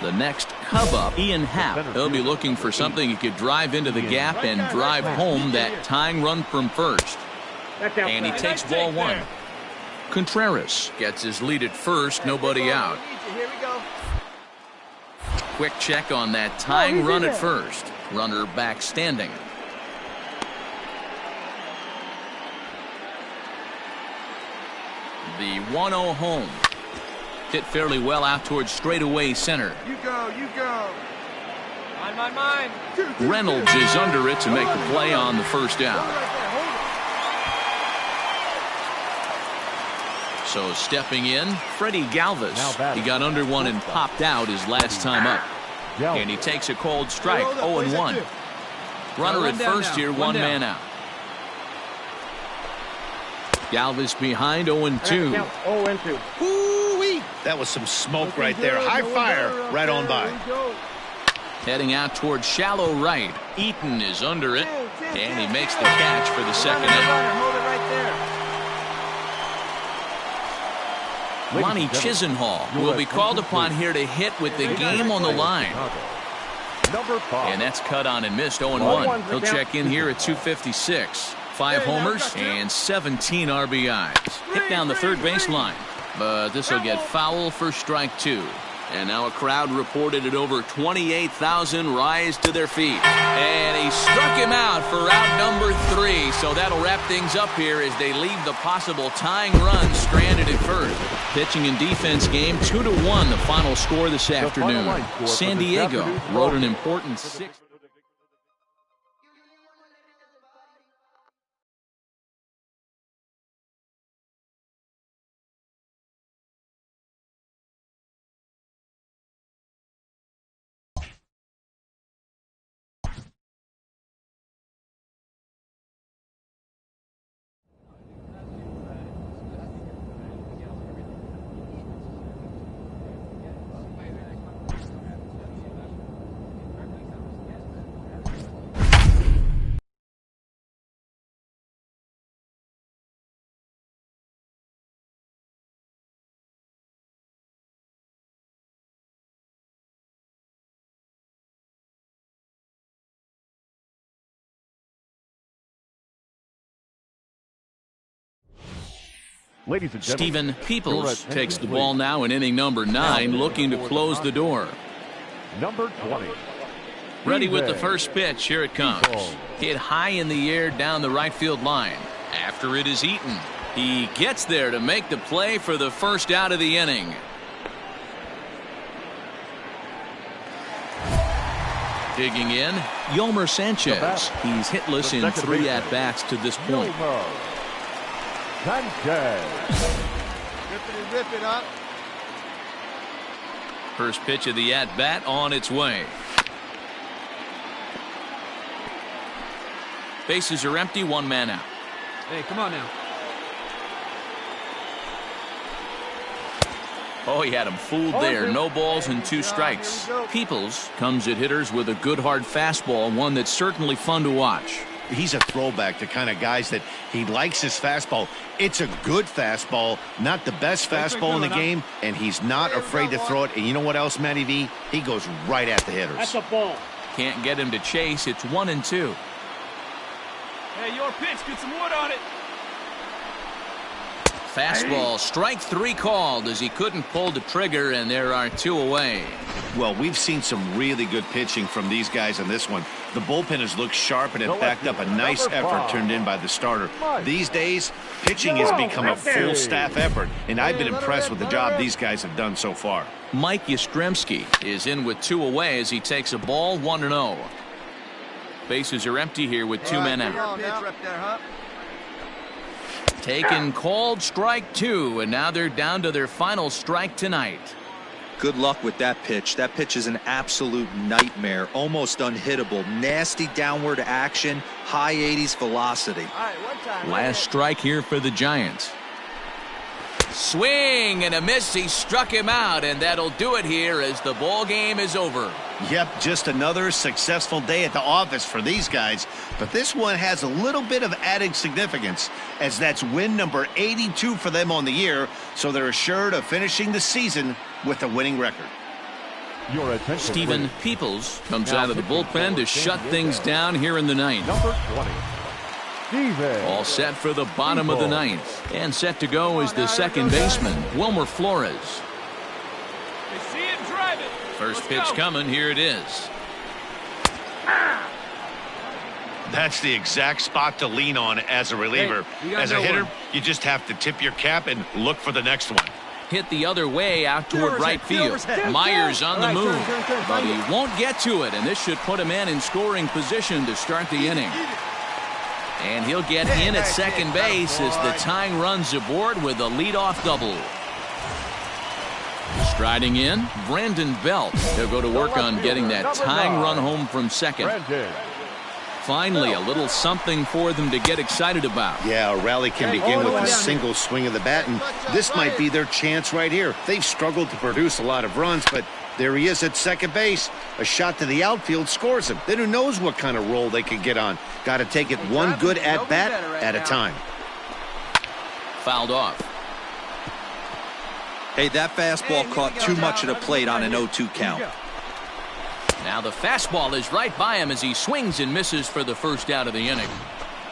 The next Cub up, Ian Happ. He'll be looking for something he could drive into the gap and drive home that tying run from first. And he takes ball one. Contreras gets his lead at first, nobody out. Here we go. Quick check on that tying run at first. Runner back standing. The 1-0 home. Hit fairly well out towards straightaway center. You go, you go. Mine. Reynolds is under it to make the play on the first down. So stepping in, Freddie Galvis. He got under one and popped out his last time up. And he takes a cold strike, 0-1. Runner at first here, one man out. Galvis behind, 0-2. 0-2. Woo-wee! That was some smoke right there. High fire right on by. Heading out towards shallow right. Eaton is under it, and he makes the catch for the second out. Hold it right there. Lonnie Chisenhall will be called upon here to hit with the game on the line. And that's cut on and missed, 0-1. He'll check in here at 256. 5 homers and 17 RBIs. Hit down the third baseline, but this will get foul for strike 2. And now a crowd reported at over 28,000 rise to their feet. And he struck him out for out number 3. So that'll wrap things up here as they leave the possible tying run stranded at first. Pitching and defense game 2-1, the final score this afternoon. San Diego wrote an important 6. Ladies and gentlemen, Steven Peoples takes the ball now in inning number 9, looking to close the door. Number 20. Ready with the first pitch. Here it comes. Hit high in the air down the right field line. After it is Eaton. He gets there to make the play for the first out of the inning. Digging in, Yomer Sanchez. He's hitless in 3 at-bats to this point. Sanchez. Rip it up. First pitch of the at-bat on its way. Bases are empty, 1 man out. Hey, come on now. Oh, he had him fooled there. No balls and 2 strikes. Peoples comes at hitters with a good hard fastball, one that's certainly fun to watch. He's a throwback to kind of guys that he likes his fastball. It's a good fastball, not the best fastball in the game, and he's not afraid to throw it. And you know what else, Matty V? He goes right at the hitters. That's a ball. Can't get him to chase. It's 1-2. Hey, your pitch. Get some wood on it. Fastball, strike 3 called as he couldn't pull the trigger, and there are 2 away. Well, we've seen some really good pitching from these guys on this one. The bullpen has looked sharp and it backed up a nice effort turned in by the starter. These days, pitching has become a full staff effort, and I've been impressed with the job these guys have done so far. Mike Yastrzemski is in with 2 away as he takes a ball, 1-0. Bases are empty here with 2 men out. Taken, called, strike 2, and now they're down to their final strike tonight. Good luck with that pitch. That pitch is an absolute nightmare, almost unhittable. Nasty downward action, high 80s velocity. Last strike here for the Giants. Swing and a miss. He struck him out, and that'll do it here as the ball game is over. Yep, just another successful day at the office for these guys. But this one has a little bit of added significance, as that's win number 82 for them on the year, so they're assured of finishing the season with a winning record. Stephen Peoples comes out of the bullpen to shut things down here in the ninth. Number 20. All set for the bottom of the ninth. And set to go is the second baseman, Wilmer Flores. First pitch coming. Here it is. That's the exact spot to lean on as a reliever. As a hitter, you just have to tip your cap and look for the next one. Hit the other way out toward right field. Myers on the move, but he won't get to it, and this should put him in scoring position to start the inning. And he'll get in at second base as the tying run's aboard with a leadoff double. Striding in, Brandon Belt. He'll go to work on getting that tying run home from second. Finally, a little something for them to get excited about. Yeah, a rally can begin with a single swing of the bat, and this might be their chance right here. They've struggled to produce a lot of runs, but there he is at second base. A shot to the outfield scores him. Then who knows what kind of roll they could get on. Got to take it one good at-bat at a time. Fouled off. Hey, that fastball caught too much of the plate on an 0-2 count. Now the fastball is right by him as he swings and misses for the first out of the inning.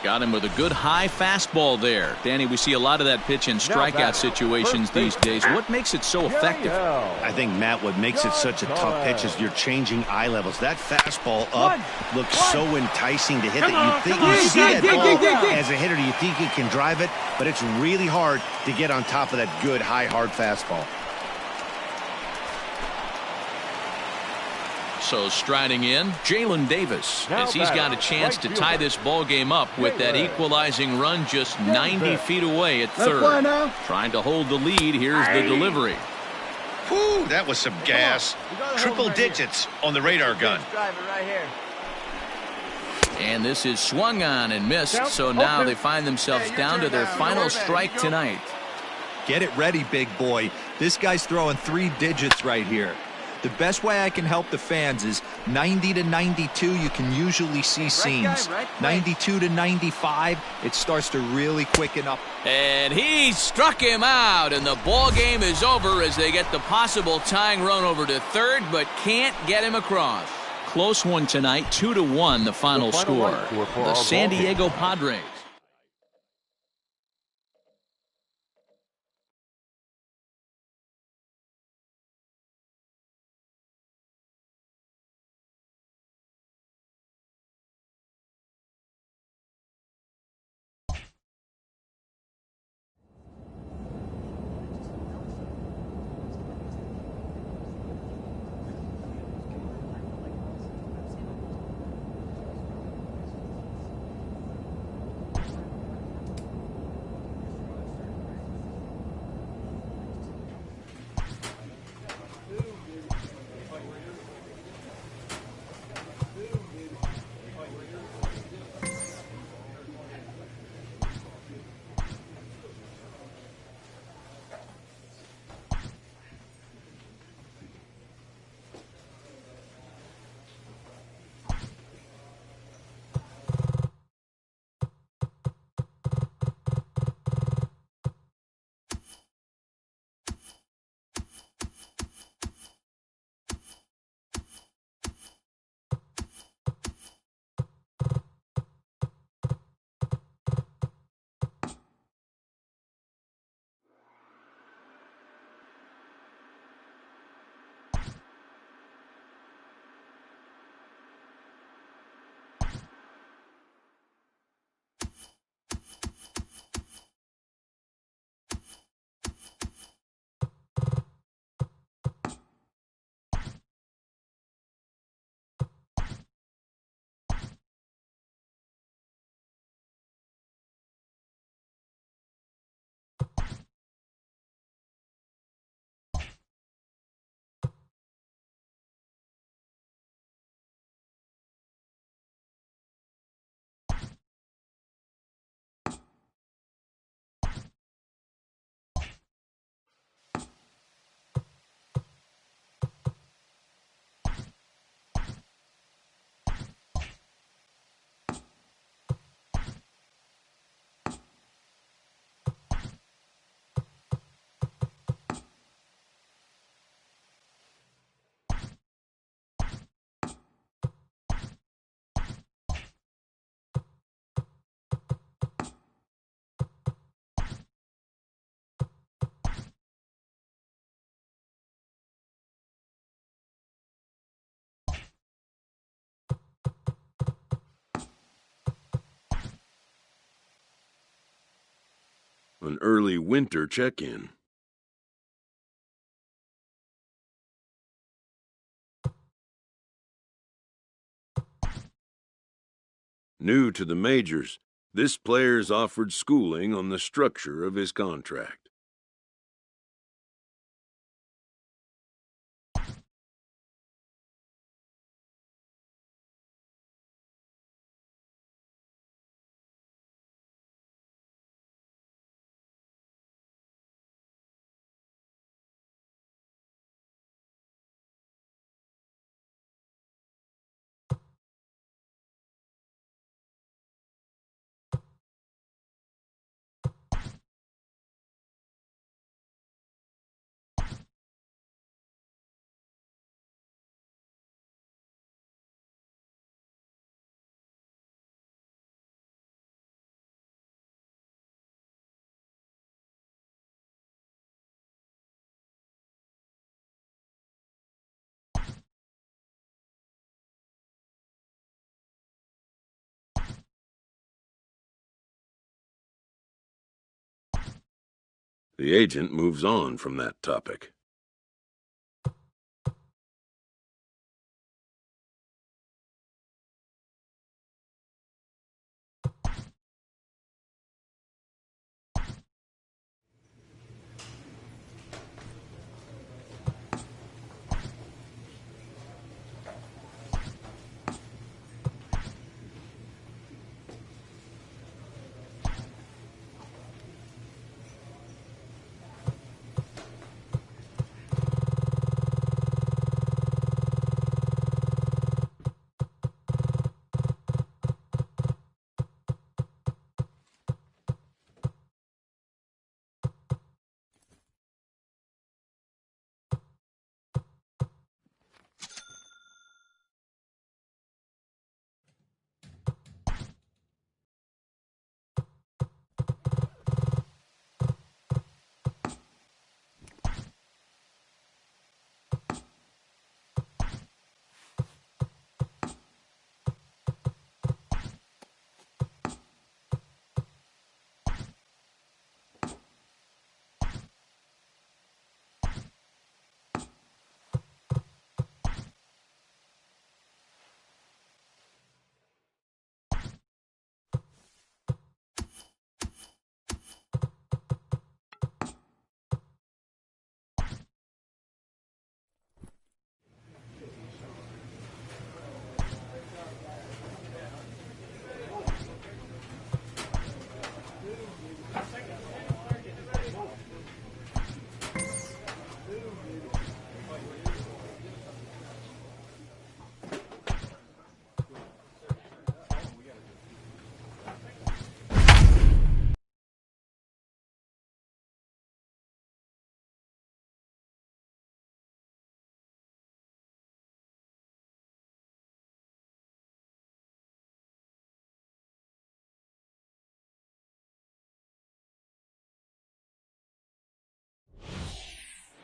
Got him with a good high fastball there. Danny, we see a lot of that pitch in strikeout situations these days. What makes it so effective? I think, Matt, what makes it such a tough pitch is you're changing eye levels. That fastball up looks so enticing to hit that you think you see that ball as a hitter. You think you can drive it, but it's really hard to get on top of that good, high, hard fastball. So striding in, Jalen Davis, as he's got a chance to tie this ball game up with that equalizing run just 90 feet away at third. Trying to hold the lead. Here's the delivery. Whew, that was some gas. Triple digits on the radar gun. And this is swung on and missed, so now they find themselves down to their final strike tonight. Get it ready, big boy. This guy's throwing 3 digits right here. The best way I can help the fans is 90 to 92, you can usually see seams. 92 to 95, it starts to really quicken up. And he struck him out, and the ball game is over as they get the possible tying run over to third, but can't get him across. Close one tonight, 2-1 the final score. The San Diego Padres. an early winter check-in. New to the majors, this player's offered schooling on the structure of his contract. The agent moves on from that topic.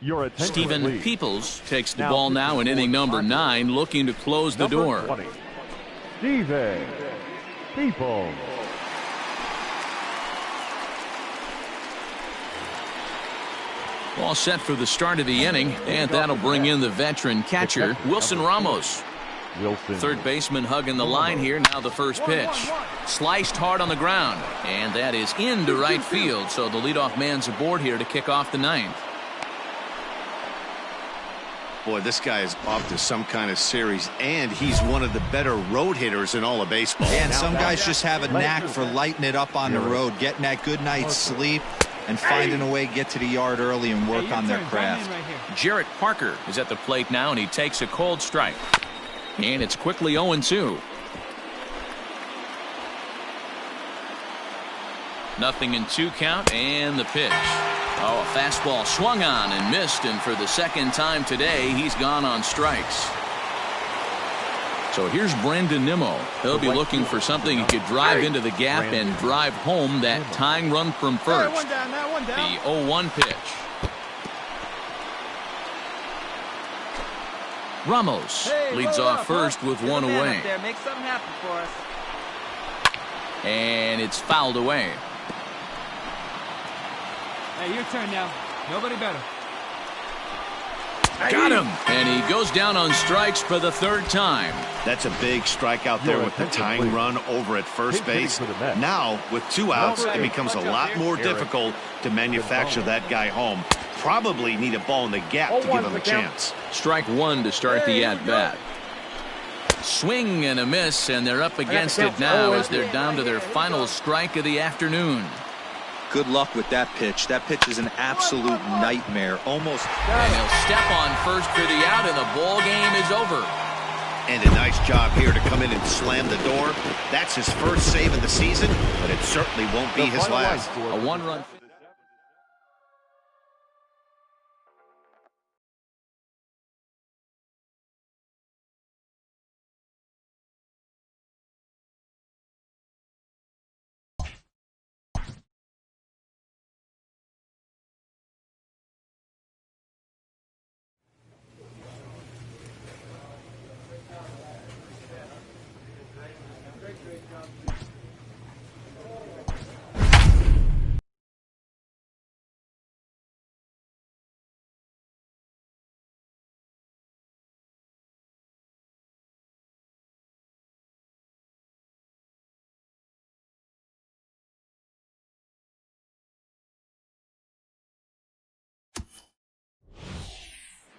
Your attention, Stephen please. Peoples takes the ball now in inning number 9, looking to close the door. 20, Stephen Peoples. All set for the start of the inning, and that'll bring in the veteran catcher, Wilson Ramos. Third baseman hugging the line here. Now the first pitch. Sliced hard on the ground, and that is into right field, so the leadoff man's aboard here to kick off the ninth. Boy, this guy is off to some kind of series, and he's one of the better road hitters in all of baseball. And some guys just have a knack for lighting it up on the road, getting that good night's sleep, and finding a way to get to the yard early and work on their craft. Jarrett Parker is at the plate now, and he takes a cold strike. And it's quickly 0-2. Nothing in 2 count, and the pitch. Oh, a fastball swung on and missed, and for the second time today, he's gone on strikes. So here's Brendan Nimmo. He'll be looking for something he could drive into the gap and drive home that tying run from first. The 0-1 pitch. Ramos leads off first with one away. Make something happen for us. And it's fouled away. Hey, your turn now. Nobody better. Got him. And he goes down on strikes for the third time. That's a big strike out there with the tying run over at first base. Now, with 2 outs, it becomes a lot more difficult to manufacture that guy home. Probably need a ball in the gap to give him a chance. Strike 1 to start the at-bat. Swing and a miss, and they're up against it now as they're down to their final strike of the afternoon. Good luck with that pitch. That pitch is an absolute nightmare. Almost. And he'll step on first for the out, and the ball game is over. And a nice job here to come in and slam the door. That's his first save of the season, but it certainly won't be his last. A 1-run.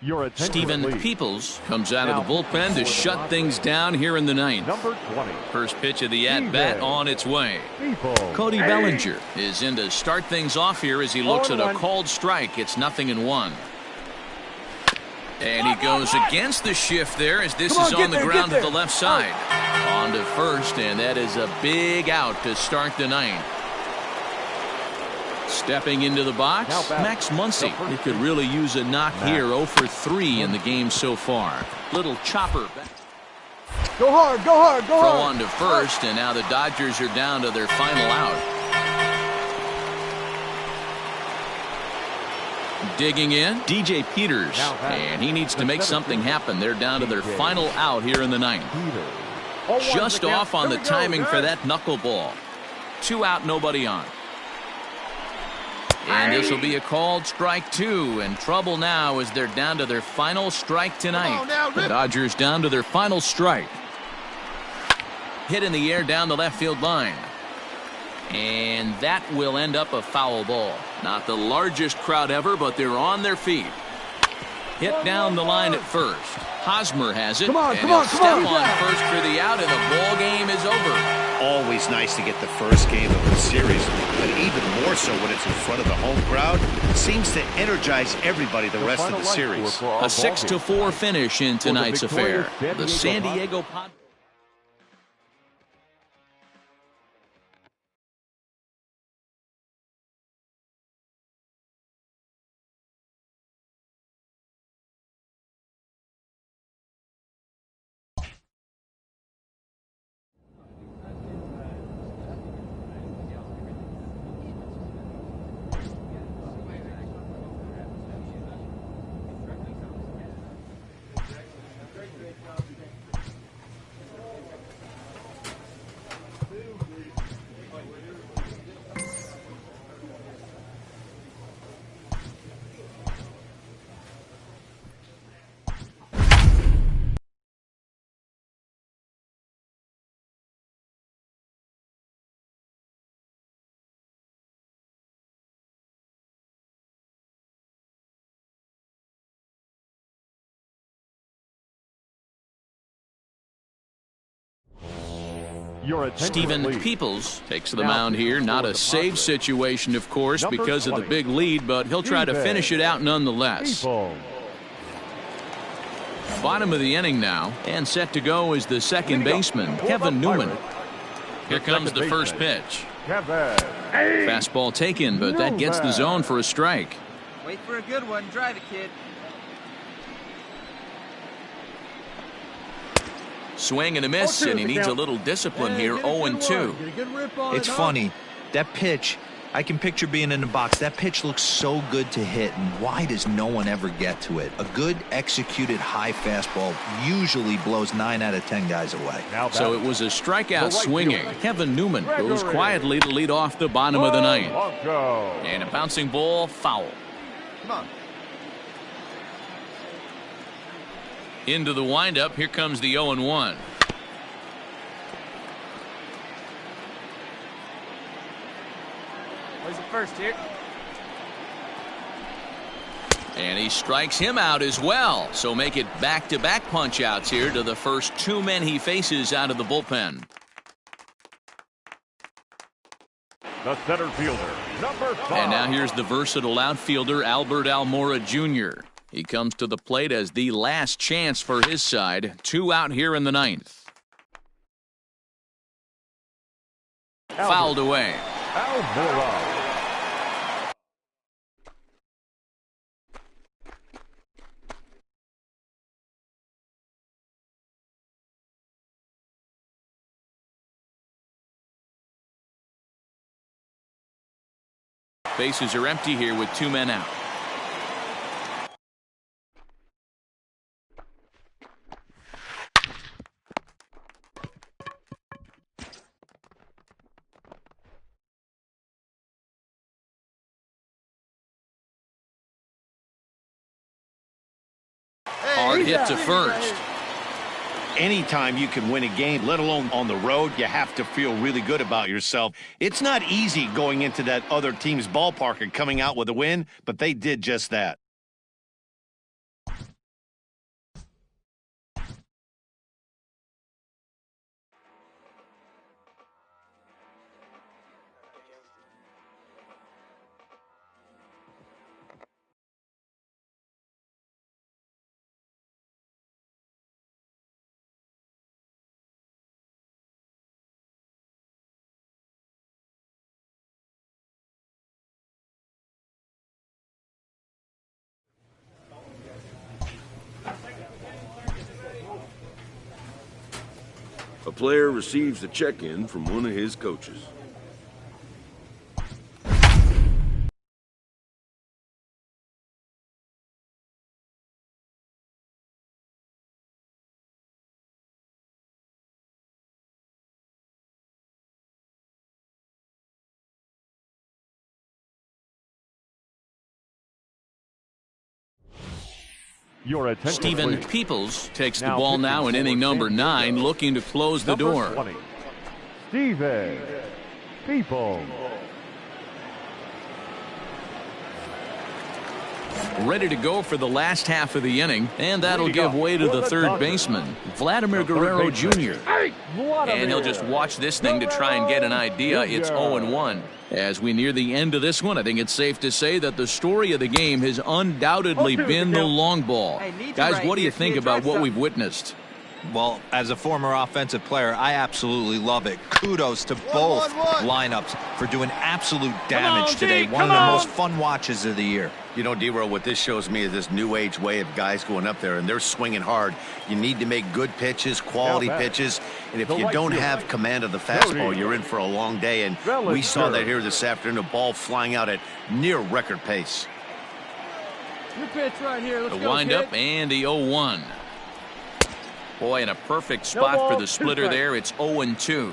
Your attention, Steven please. Peoples comes out of the bullpen to shut things down here in the ninth. Number 20. First pitch of the at-bat on its way. Cody Bellinger is in to start things off here as he looks at a called strike. It's 0-1. And he goes against the shift there as this is on the ground to the left side. On to first, and that is a big out to start the ninth. Stepping into the box, Max Muncy. He could really use a knock here. 0 for 3 in the game so far. Little chopper. Go hard, go hard, go Throw hard. on to first, and now the Dodgers are down to their final out. Digging in, DJ Peters, and he needs to make something happen. They're down to their final out here in the ninth. Just off on the timing for that knuckleball. 2 out, nobody on. And this will be a called strike 2, and trouble now as they're down to their final strike tonight. The Dodgers down to their final strike. Hit in the air down the left field line. And that will end up a foul ball. Not the largest crowd ever, but they're on their feet. Hit down the line at first. Hosmer has it, and he'll step on first for the out, and the ball game is over. Always nice to get the first game of the series, but even more so when it's in front of the home crowd. It seems to energize everybody the rest of the series. A 6-4 finish in tonight's affair. The San Diego Padres. Steven Peoples takes the mound here. Not a save situation, of course, because of the big lead, but he'll try to finish it out nonetheless. Bottom of the inning now, and set to go is the second baseman, Kevin Newman. Here comes the first pitch. Fastball taken, but that gets the zone for a strike. Wait for a good one. Drive it, kid. Swing and a miss, and he needs a little discipline here. 0-2. It's funny. That pitch I can picture being in the box. That pitch looks so good to hit, and why does no one ever get to it? A good executed high fastball usually blows 9 out of 10 guys away. So it was a strikeout swinging. Kevin Newman goes quietly to lead off the bottom of the ninth. And a bouncing ball, foul. Come on. Into the windup, here comes the 0-1. Plays it first here. And he strikes him out as well. So make it back-to-back punch-outs here to the first 2 men he faces out of the bullpen. The center fielder, number 5. And now here's the versatile outfielder, Albert Almora Jr. He comes to the plate as the last chance for his side. 2 out here in the ninth. Fouled away. Almora. Bases are empty here with 2 men out. Hard hit to first. Anytime you can win a game, let alone on the road, you have to feel really good about yourself. It's not easy going into that other team's ballpark and coming out with a win, but they did just that. A player receives a check-in from one of his coaches. Your attention, Stephen please. Peoples takes the Now ball pitching now in for inning number San 9, Diego. looking to close the Number door. 20, Stephen Peoples. Ready to go for the last half of the inning, and that'll Leading give up way to for the the third Dodgers, baseman, Vladimir the third Guerrero baseman. Jr. And he'll just watch this thing to try and get an idea. It's 0-1. As we near the end of this one, I think it's safe to say that the story of the game has undoubtedly been the long ball. Hey, need to Guys, right what do you here. think Can you about try what we've something? witnessed? Well, as a former offensive player, I absolutely love it. Kudos to both lineups for doing absolute damage today. One of the most fun watches of the year. You know, D-Row, what this shows me is this new age way of guys going up there, and they're swinging hard. You need to make good pitches, quality pitches, and if you don't have command of the fastball, you're in for a long day, and we saw that here this afternoon, a ball flying out at near record pace. Your pitch right here. Let's The go, windup kid. and the 0-1. Boy, in a perfect spot for the splitter there. It's 0-2.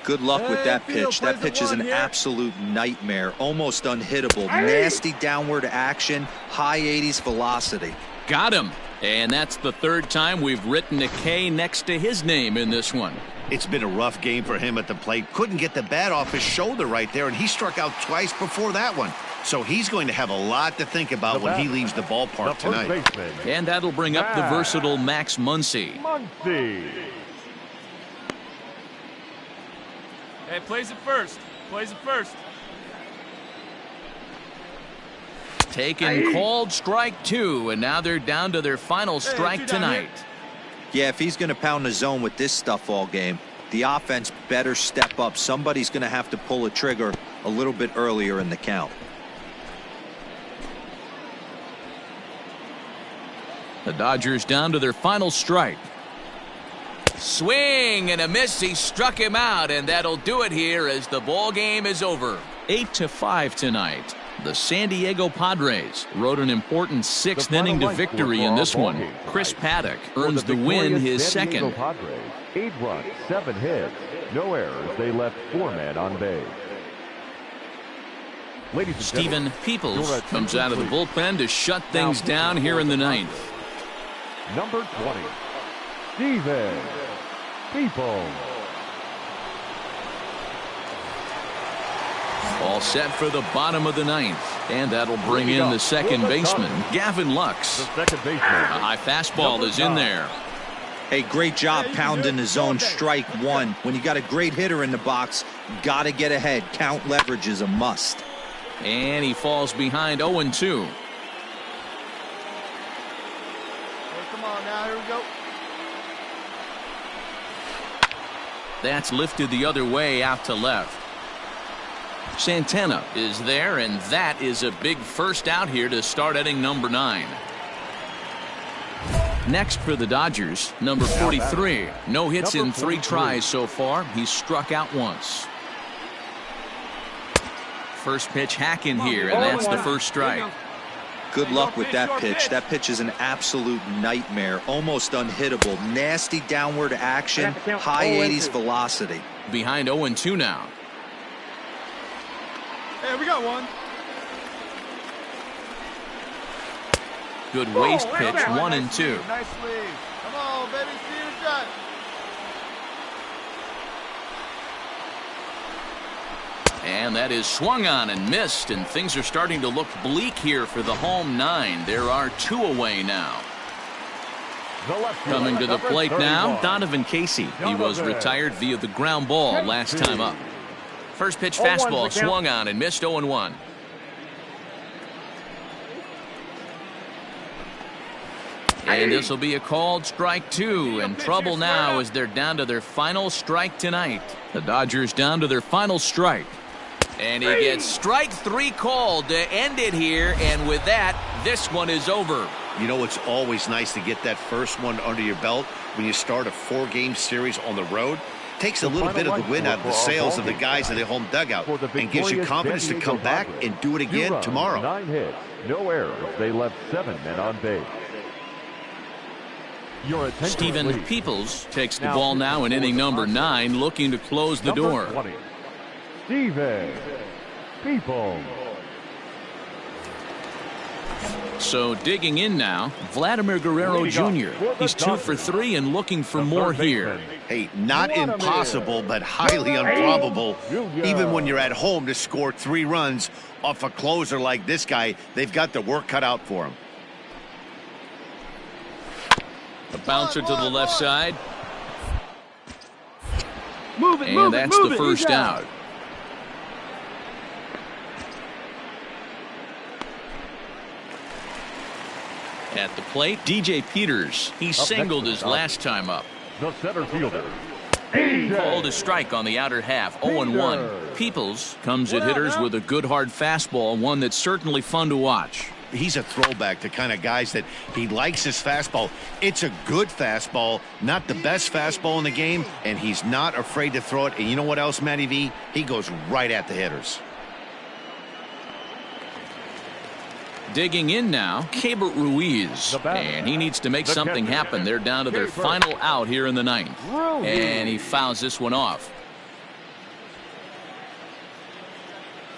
Good luck with that Field pitch. That plays the pitch is an one here. absolute nightmare. Almost unhittable. Nasty downward action. High 80s velocity. Got him. And that's the third time we've written a K next to his name in this one. It's been a rough game for him at the plate. Couldn't get the bat off his shoulder right there, and he struck out twice before that one. So he's going to have a lot to think about when he leaves the ballpark The first tonight. baseman, And that'll bring up the versatile Max Muncy. Muncy. Hey, plays it first. Plays it first. Taken, called strike 2, and now they're down to their final strike 2 down here. tonight. Yeah, if he's going to pound the zone with this stuff all game, the offense better step up. Somebody's going to have to pull a trigger a little bit earlier in the count. The Dodgers down to their final strike. Swing and a miss. He struck him out, and that'll do it here as the ball game is over. 8-5 tonight. The San Diego Padres rode an important sixth inning to victory in this one. Chris Paddock earns the win, his second. Padres, 8 runs, 7 hits, no errors. They left 4 men on base. Stephen Peoples comes out of the bullpen to shut things down here in the ninth. Number 20, Stephen Peoples. All set for the bottom of the ninth. And that'll bring in the second baseman, Gavin Lux. A high fastball is in there. Hey, great job pounding the zone strike one. When you got a great hitter in the box, got to get ahead. Count leverage is a must. And he falls behind 0-2. Hey, come on now, here we go. That's lifted the other way out to left. Santana is there, and that is a big first out here to start inning number 9. Next for the Dodgers, number 43. No hits in 3 tries so far. He's struck out once. First pitch hack in here, and that's the first strike. Good luck with that pitch. That pitch is an absolute nightmare. Almost unhittable. Nasty downward action. High 80s velocity. Behind 0-2 now. Hey, we got one. Good waste pitch, 1-2. Nicely. Come on, baby, see your shot. And that is swung on and missed, and things are starting to look bleak here for the home 9. There are 2 away now. Coming to the plate now, Donovan Casey. He was retired via the ground ball last time up. First pitch fastball swung on and missed, 0-1. And this will be a called strike 2, and trouble now as they're down to their final strike tonight. The Dodgers down to their final strike. And he gets strike 3 called to end it here, and with that, this one is over. You know, it's always nice to get that first one under your belt when you start a 4-game series on the road. Takes a little bit of the wind out of the sails of the guys in the home dugout and gives you confidence to come back and do it again tomorrow. 9 hits, no errors. They left 7 men on base. Stephen Peoples takes the ball now in inning number 9, looking to close the door. 20, Stephen Peoples. So digging in now, Vladimir Guerrero Jr. He's 2 for 3 and looking for more here. Hey, not impossible, but highly improbable. Even when you're at home to score 3 runs off a closer like this guy, they've got the work cut out for him. The bouncer to the left side. And that's the first out. At the plate, DJ Peters. He singled his last time up. The center fielder. Called a strike on the outer half, 0-1. Peoples comes at hitters with a good hard fastball, one that's certainly fun to watch. He's a throwback to kind of guys that he likes his fastball. It's a good fastball, not the best fastball in the game, and he's not afraid to throw it. And you know what else, Matty V? He goes right at the hitters. Digging in now, Keibert Ruiz, and he needs to make something happen. They're down to their final out here in the 9th, and he fouls this one off.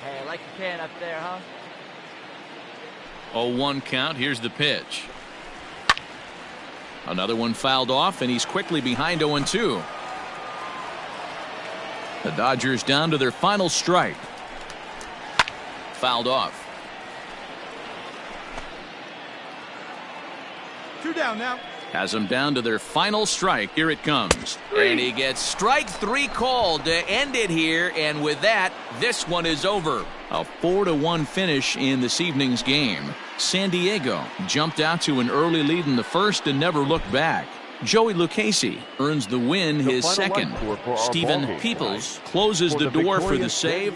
Hey, I like your can up there, huh? 0-1 count. Here's the pitch. Another one fouled off, and he's quickly behind 0-2. The Dodgers down to their final strike. Fouled off. 2 down now. Has them down to their final strike. Here it comes. And he gets strike 3 called to end it here. And with that, this one is over. A 4-1 finish in this evening's game. San Diego jumped out to an early lead in the first and never looked back. Joey Lucchesi earns the win, his second. Stephen Peoples closes the door for the save.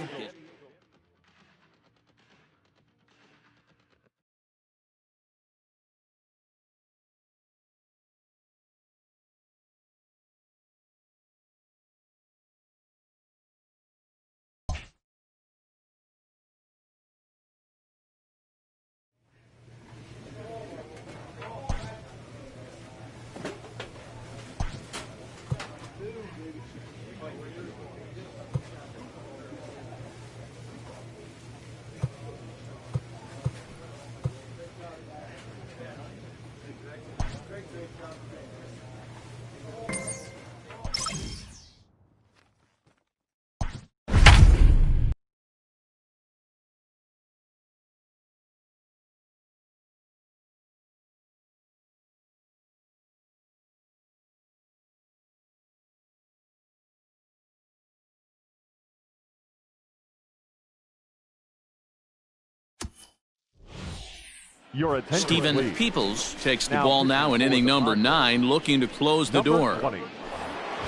Your attention, Steven please. Peoples takes the ball now in inning number 9, looking to close the door. 20.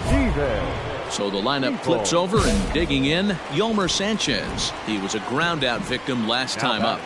Steven. So the lineup flips over, and digging in, Yolmer Sanchez. He was a ground-out victim last time up.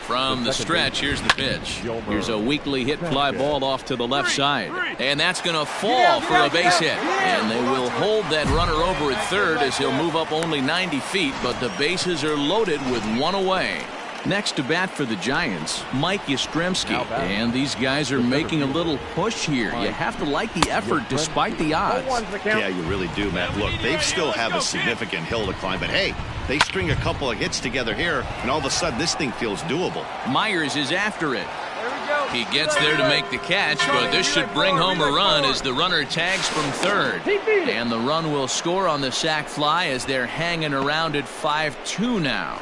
From the stretch, here's the pitch. Here's a weakly hit fly ball off to the left side. And that's going to fall for a base hit. And they will hold that runner over at third as he'll move up only 90 feet, but the bases are loaded with one away. Next to bat for the Giants, Mike Yastrzemski. And these guys are making a little push here. You have to like the effort despite the odds. Yeah, you really do, Matt. Look, they still have a significant hill to climb, but hey, they string a couple of hits together here, and all of a sudden this thing feels doable. Myers is after it. He gets there to make the catch, but this should bring home a run as the runner tags from third. And the run will score on the sac fly as they're hanging around at 5-2 now.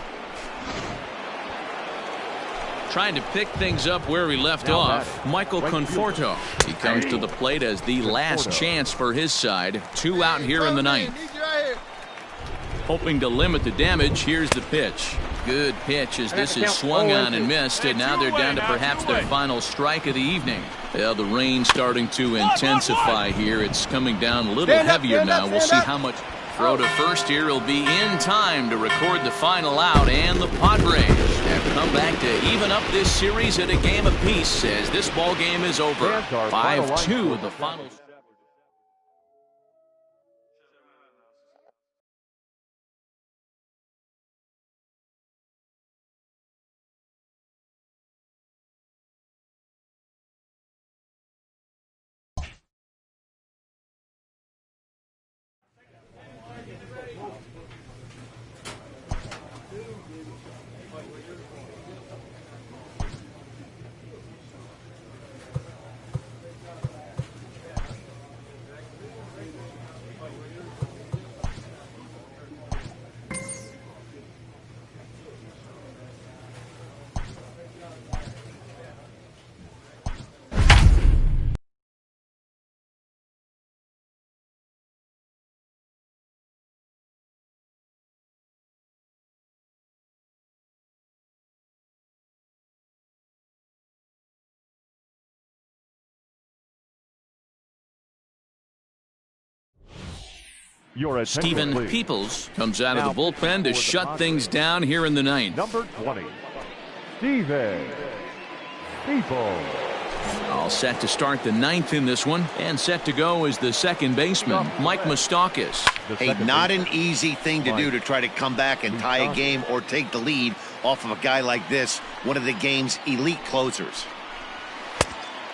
Trying to pick things up where we left off, Michael Conforto. He comes to the plate as the last chance for his side. 2 out here in the 9th. Hoping to limit the damage, here's the pitch. Good pitch as this is swung on and missed, and now they're down to perhaps their final strike of the evening. Well, the rain starting to intensify here. It's coming down a little heavier now. We'll see how much. Throw to first here will be in time to record the final out, and the Padres have come back to even up this series at a game apiece as this ball game is over. 5-2 the final. Steven Peoples comes out of the bullpen to shut things down here in the 9th. Number 20, Steven Peoples. All set to start the 9th in this one, and set to go is the second baseman, Mike Moustakas. Hey, not an easy thing to do to try to come back and tie a game or take the lead off of a guy like this, one of the game's elite closers.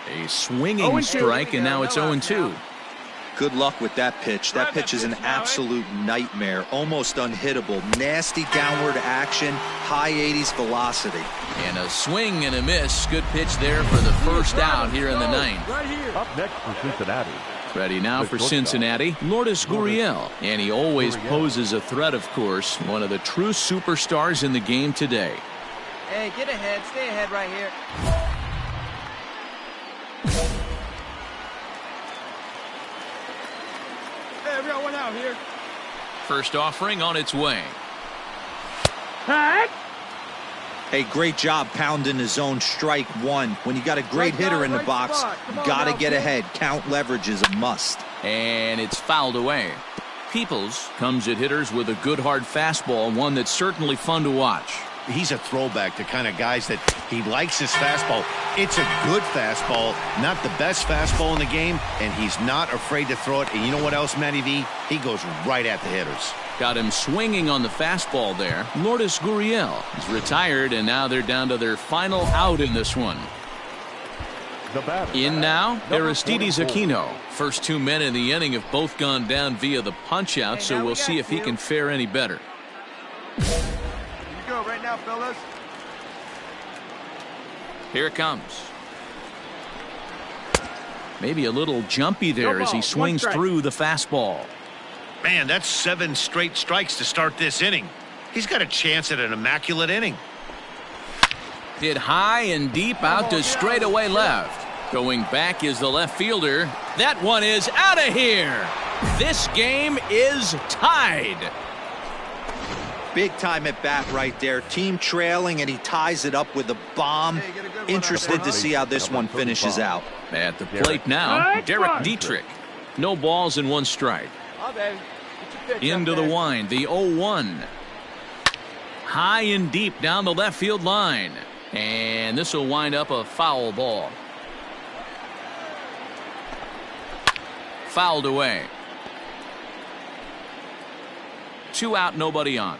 A swinging strike, and now it's 0-2. Good luck with that pitch. That pitch is an absolute nightmare, almost unhittable. Nasty downward action, high 80s velocity. And a swing and a miss. Good pitch there for the first out here in the 9th. Up next for Cincinnati. Ready now for Cincinnati, Lourdes Gurriel. And he always poses a threat, of course. One of the true superstars in the game today. Hey, get ahead. Stay ahead right here. Hey, we got one out here. First offering on its way. Hey, great job pounding the zone. Strike one. When you got a great hitter in the box, got to get ahead. Count leverage is a must. And it's fouled away. Peoples comes at hitters with a good hard fastball, one that's certainly fun to watch. He's a throwback to kind of guys that he likes his fastball. It's a good fastball, not the best fastball in the game, and he's not afraid to throw it. And you know what else, Matty V? He goes right at the hitters. Got him swinging on the fastball there. Lourdes Gurriel is retired, and now they're down to their final out in this one. In now, Aristides Aquino. First 2 men in the inning have both gone down via the punch-out, so we'll see if he can fare any better. Go right now, fellas. Here it comes. Maybe a little jumpy there as he swings through the fastball. Man, that's 7 straight strikes to start this inning. He's got a chance at an immaculate inning. Hit high and deep out to straightaway left. Going back is the left fielder. That one is out of here. This game is tied. Big time at bat right there. Team trailing, and he ties it up with a bomb. Interested to see how this one finishes out. At the plate now, Derek Dietrich. No balls and 1 strike. Oh, baby. Get your pitch Into up the there. wind, the 0-1. High and deep down the left field line. And this will wind up a foul ball. Fouled away. 2 out, nobody on.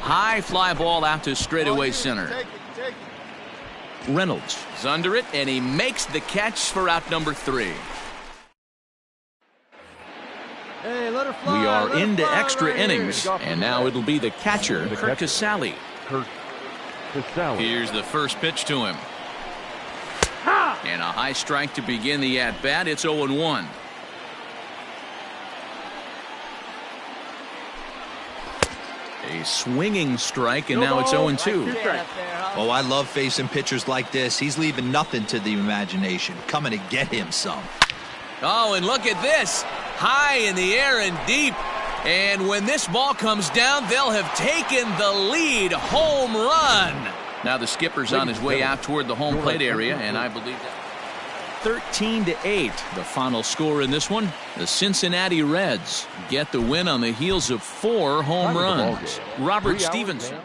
High fly ball out to straightaway center. Take it. Reynolds is under it, and he makes the catch for out number 3. Hey, let her fly. We are let her into fly extra right here. innings, and now it'll be the catcher, Kurt Casale. Kurt Casale. Here's the first pitch to him. And a high strike to begin the at-bat. It's 0-1. A swinging strike, and now it's 0-2. Get up there, huh? Oh, I love facing pitchers like this. He's leaving nothing to the imagination. Coming to get him some. Oh, and look at this. High in the air and deep. And when this ball comes down, they'll have taken the lead. Home run. Now the skipper's on his way out toward the home plate area, and I believe that 13-8, the final score in this one. The Cincinnati Reds get the win on the heels of 4 home runs. Robert Stevenson.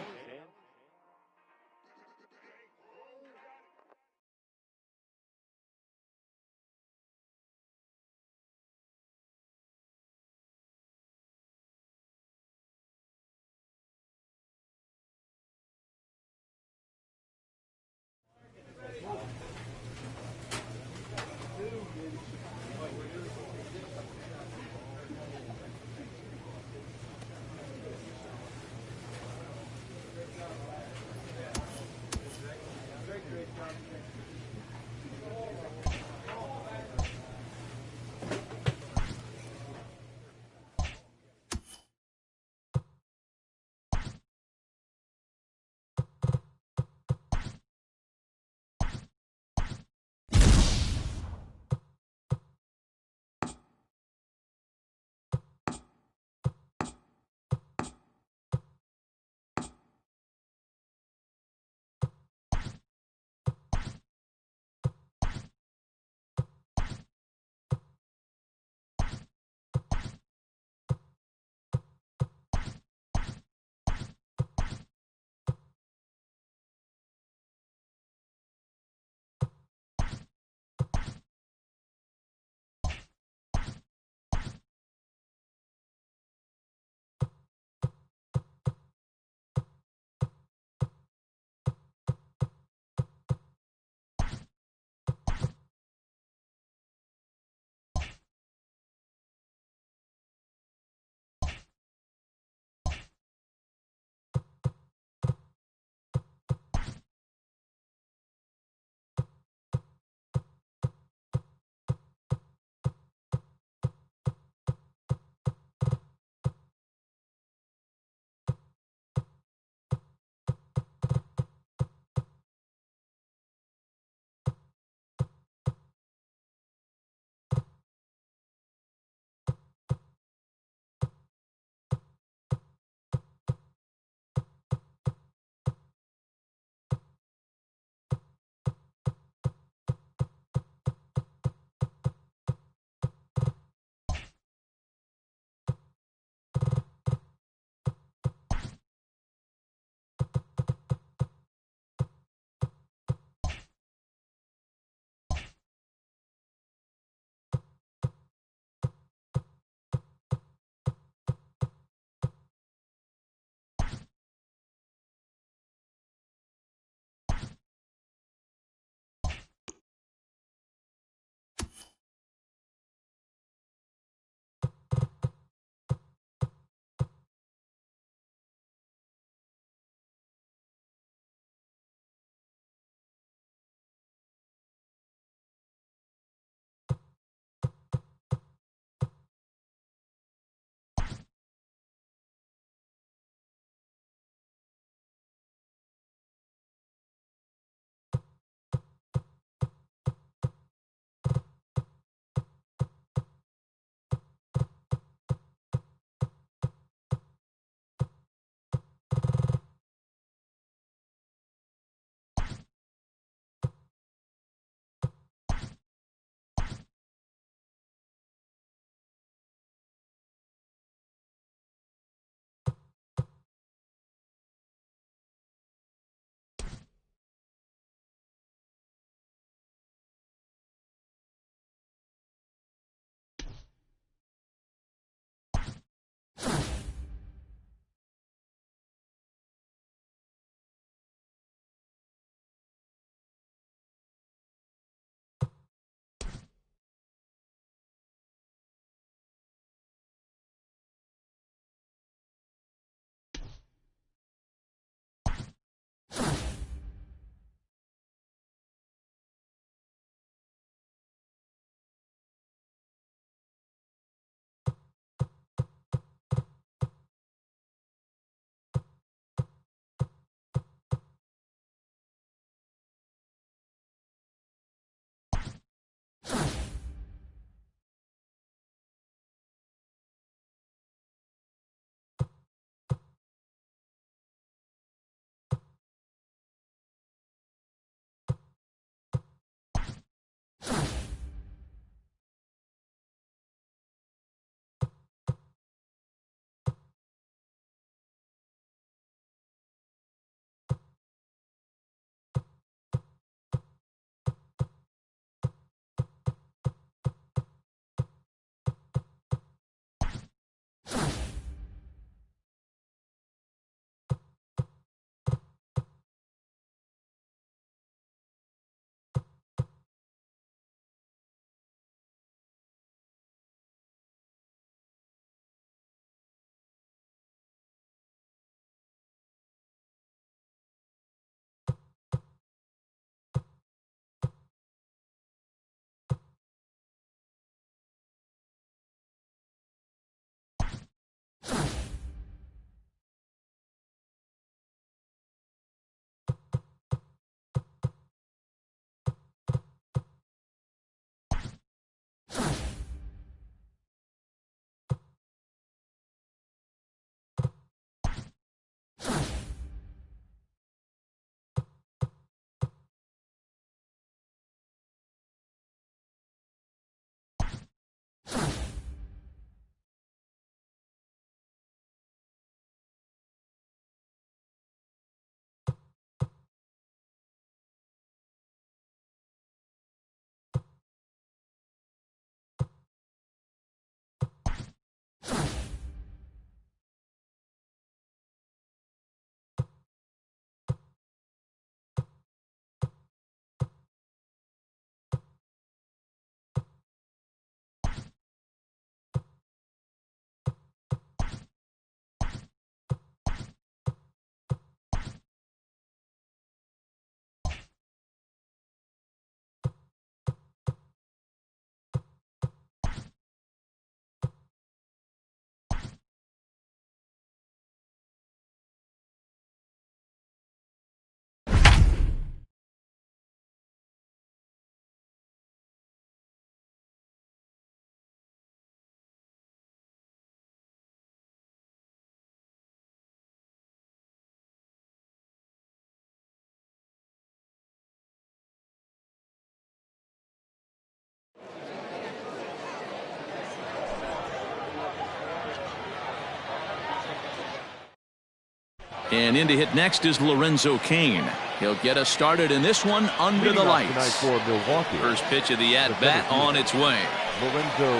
And in to hit next is Lorenzo Cain. He'll get us started in this one under the lights. First pitch of the at-bat on its way. Lorenzo.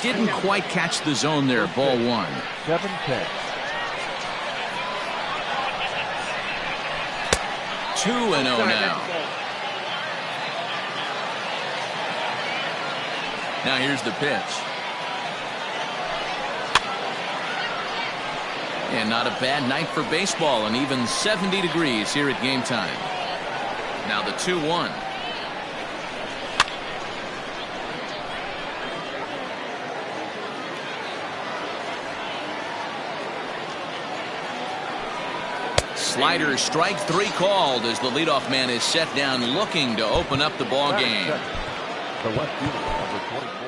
Didn't quite catch the zone there. Ball one. 7-10. 2-0 now. Now here's the pitch. And not a bad night for baseball, and even 70 degrees here at game time. Now the 2-1. Slider, strike three called as the leadoff man is set down looking to open up the ball game. The left fielder, number 24.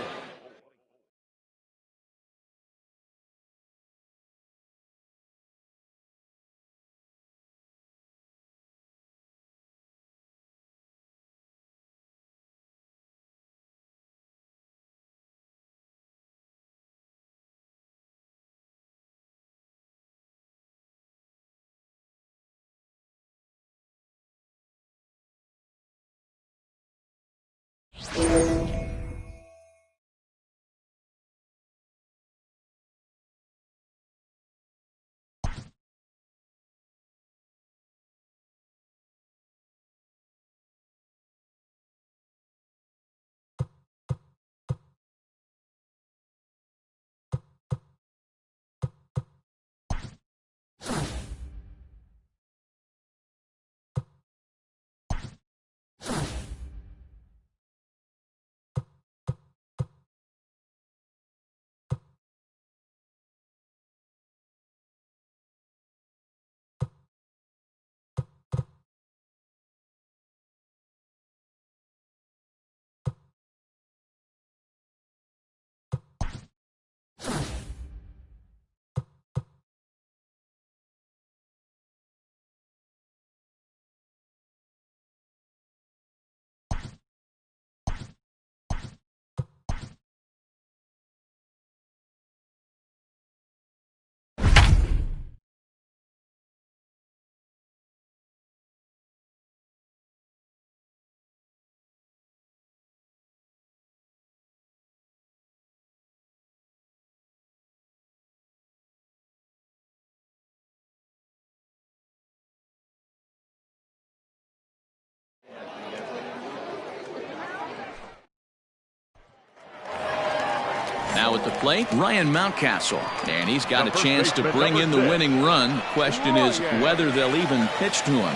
Now at the plate, Ryan Mountcastle, and he's got a chance to bring in the winning run. Question is whether they'll even pitch to him.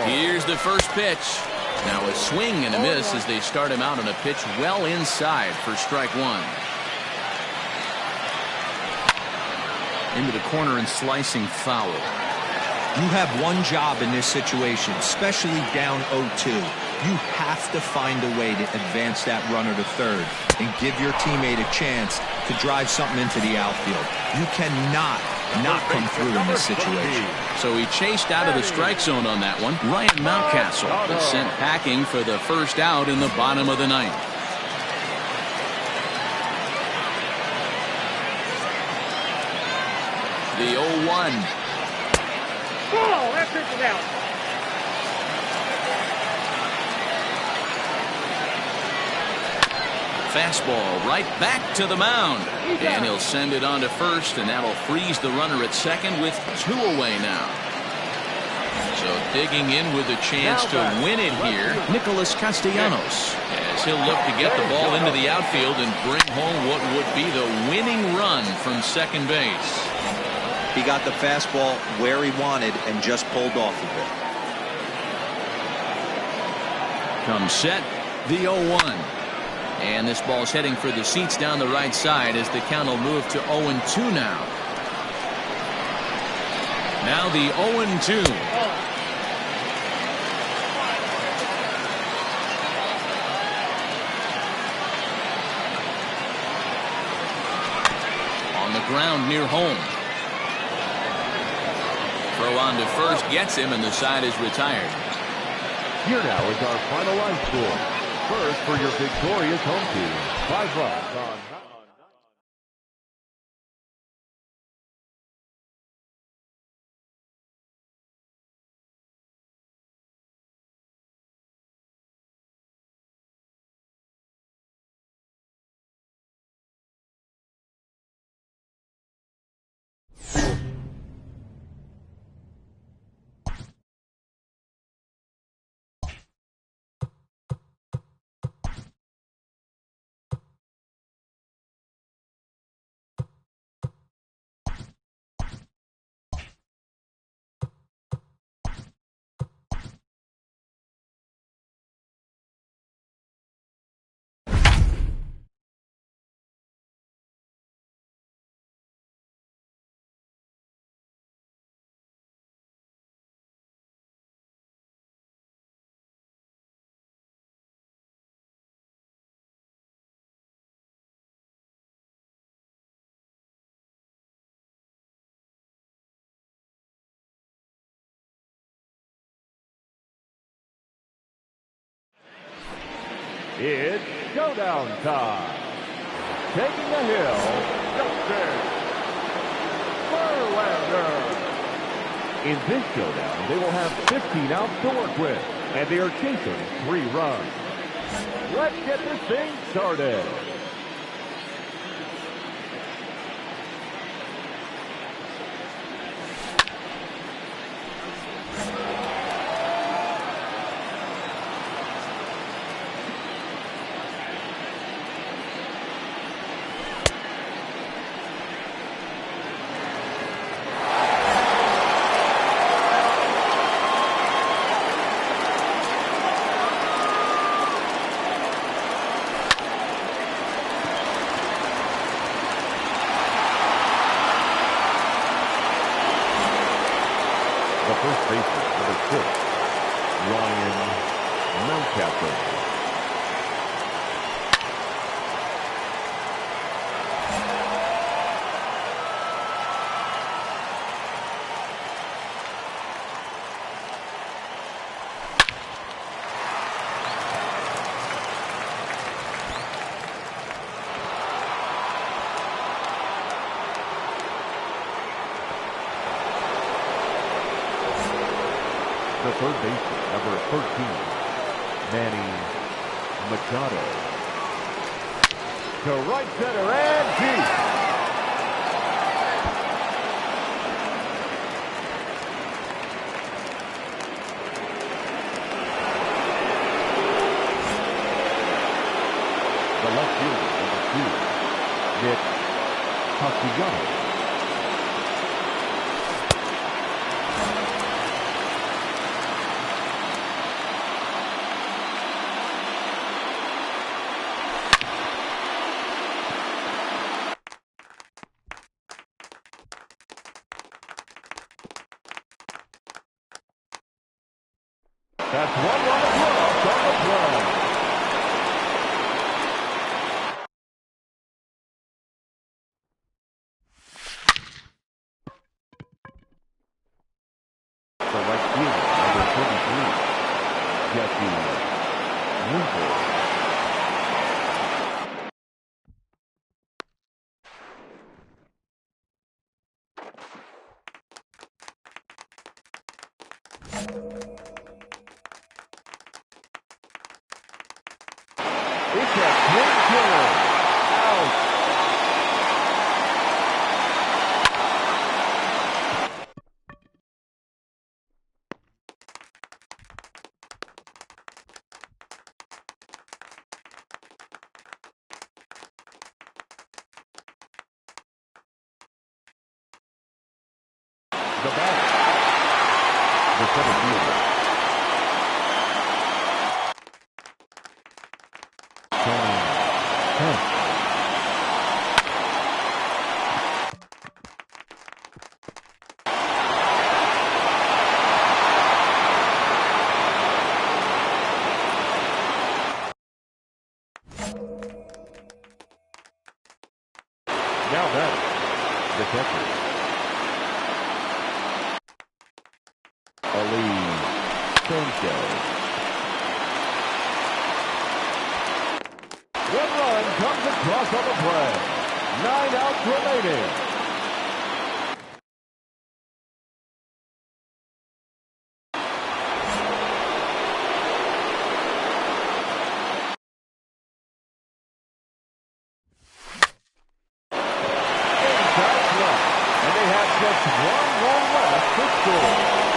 Here's the first pitch. Now a swing and a miss as they start him out on a pitch well inside for strike one. Into the corner and slicing foul. You have one job in this situation, especially down 0-2. You have to find a way to advance that runner to third and give your teammate a chance to drive something into the outfield. You cannot not come through in this situation. So he chased out of the strike zone on that one. Ryan Mountcastle was sent packing for the first out in the bottom of the ninth. The 0-1. Ball, that pitch is out. Fastball right back to the mound. And he'll send it on to first, and that'll freeze the runner at second with 2 away now. So digging in with a chance to win it here, Nicholas Castellanos, as he'll look to get the ball into the outfield and bring home what would be the winning run from second base. He got the fastball where he wanted and just pulled off of it. Comes set, the 0-1. And this ball's heading for the seats down the right side as the count will move to 0-2 now. Now the 0-2. On the ground near home. Throw on to first gets him, and the side is retired. Here now is our final line score. First for your victorious home team, 5 runs on It's showdown time. Taking the hill, Justin Verlander. In this showdown, they will have 15 outs to work with, and they are chasing 3 runs. Let's get this thing started. The first baseman, number 6, Ryan Mountcastle. The third baseman, number 13, Manny Machado. To right center and deep. The left fielder, number 2, Nick Castellanos. That's 1 run across on the play. The right fielder, number 23, Jesse Winkle. It's a swing killer. Out. The batter, the center fielder, Tony Kemp. Now batter, the catcher, Ali Sanchez. 1 run comes across on the play. 9 outs remaining. Inside left, and they have just 1 run left to score.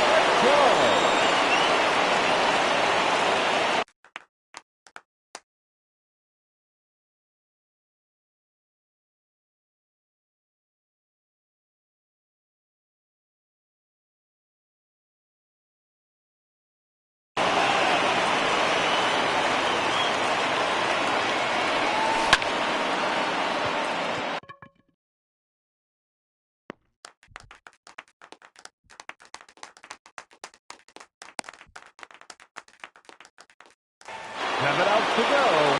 Let's go. Have it out to go.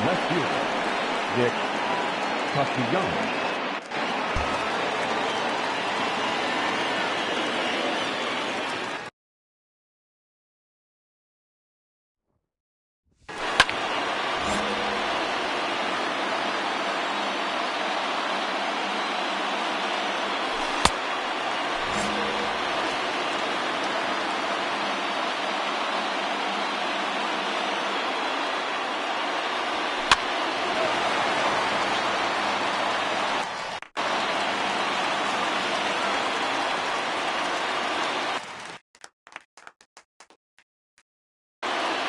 left fielder, Nick Castellanos.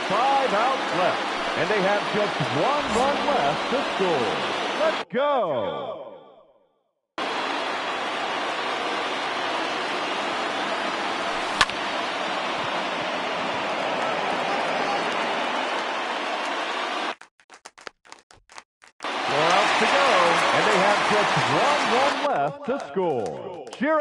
Five outs left, and they have just one run left to score. Let's go! Four outs to go, and they have just one run left to score. Cheer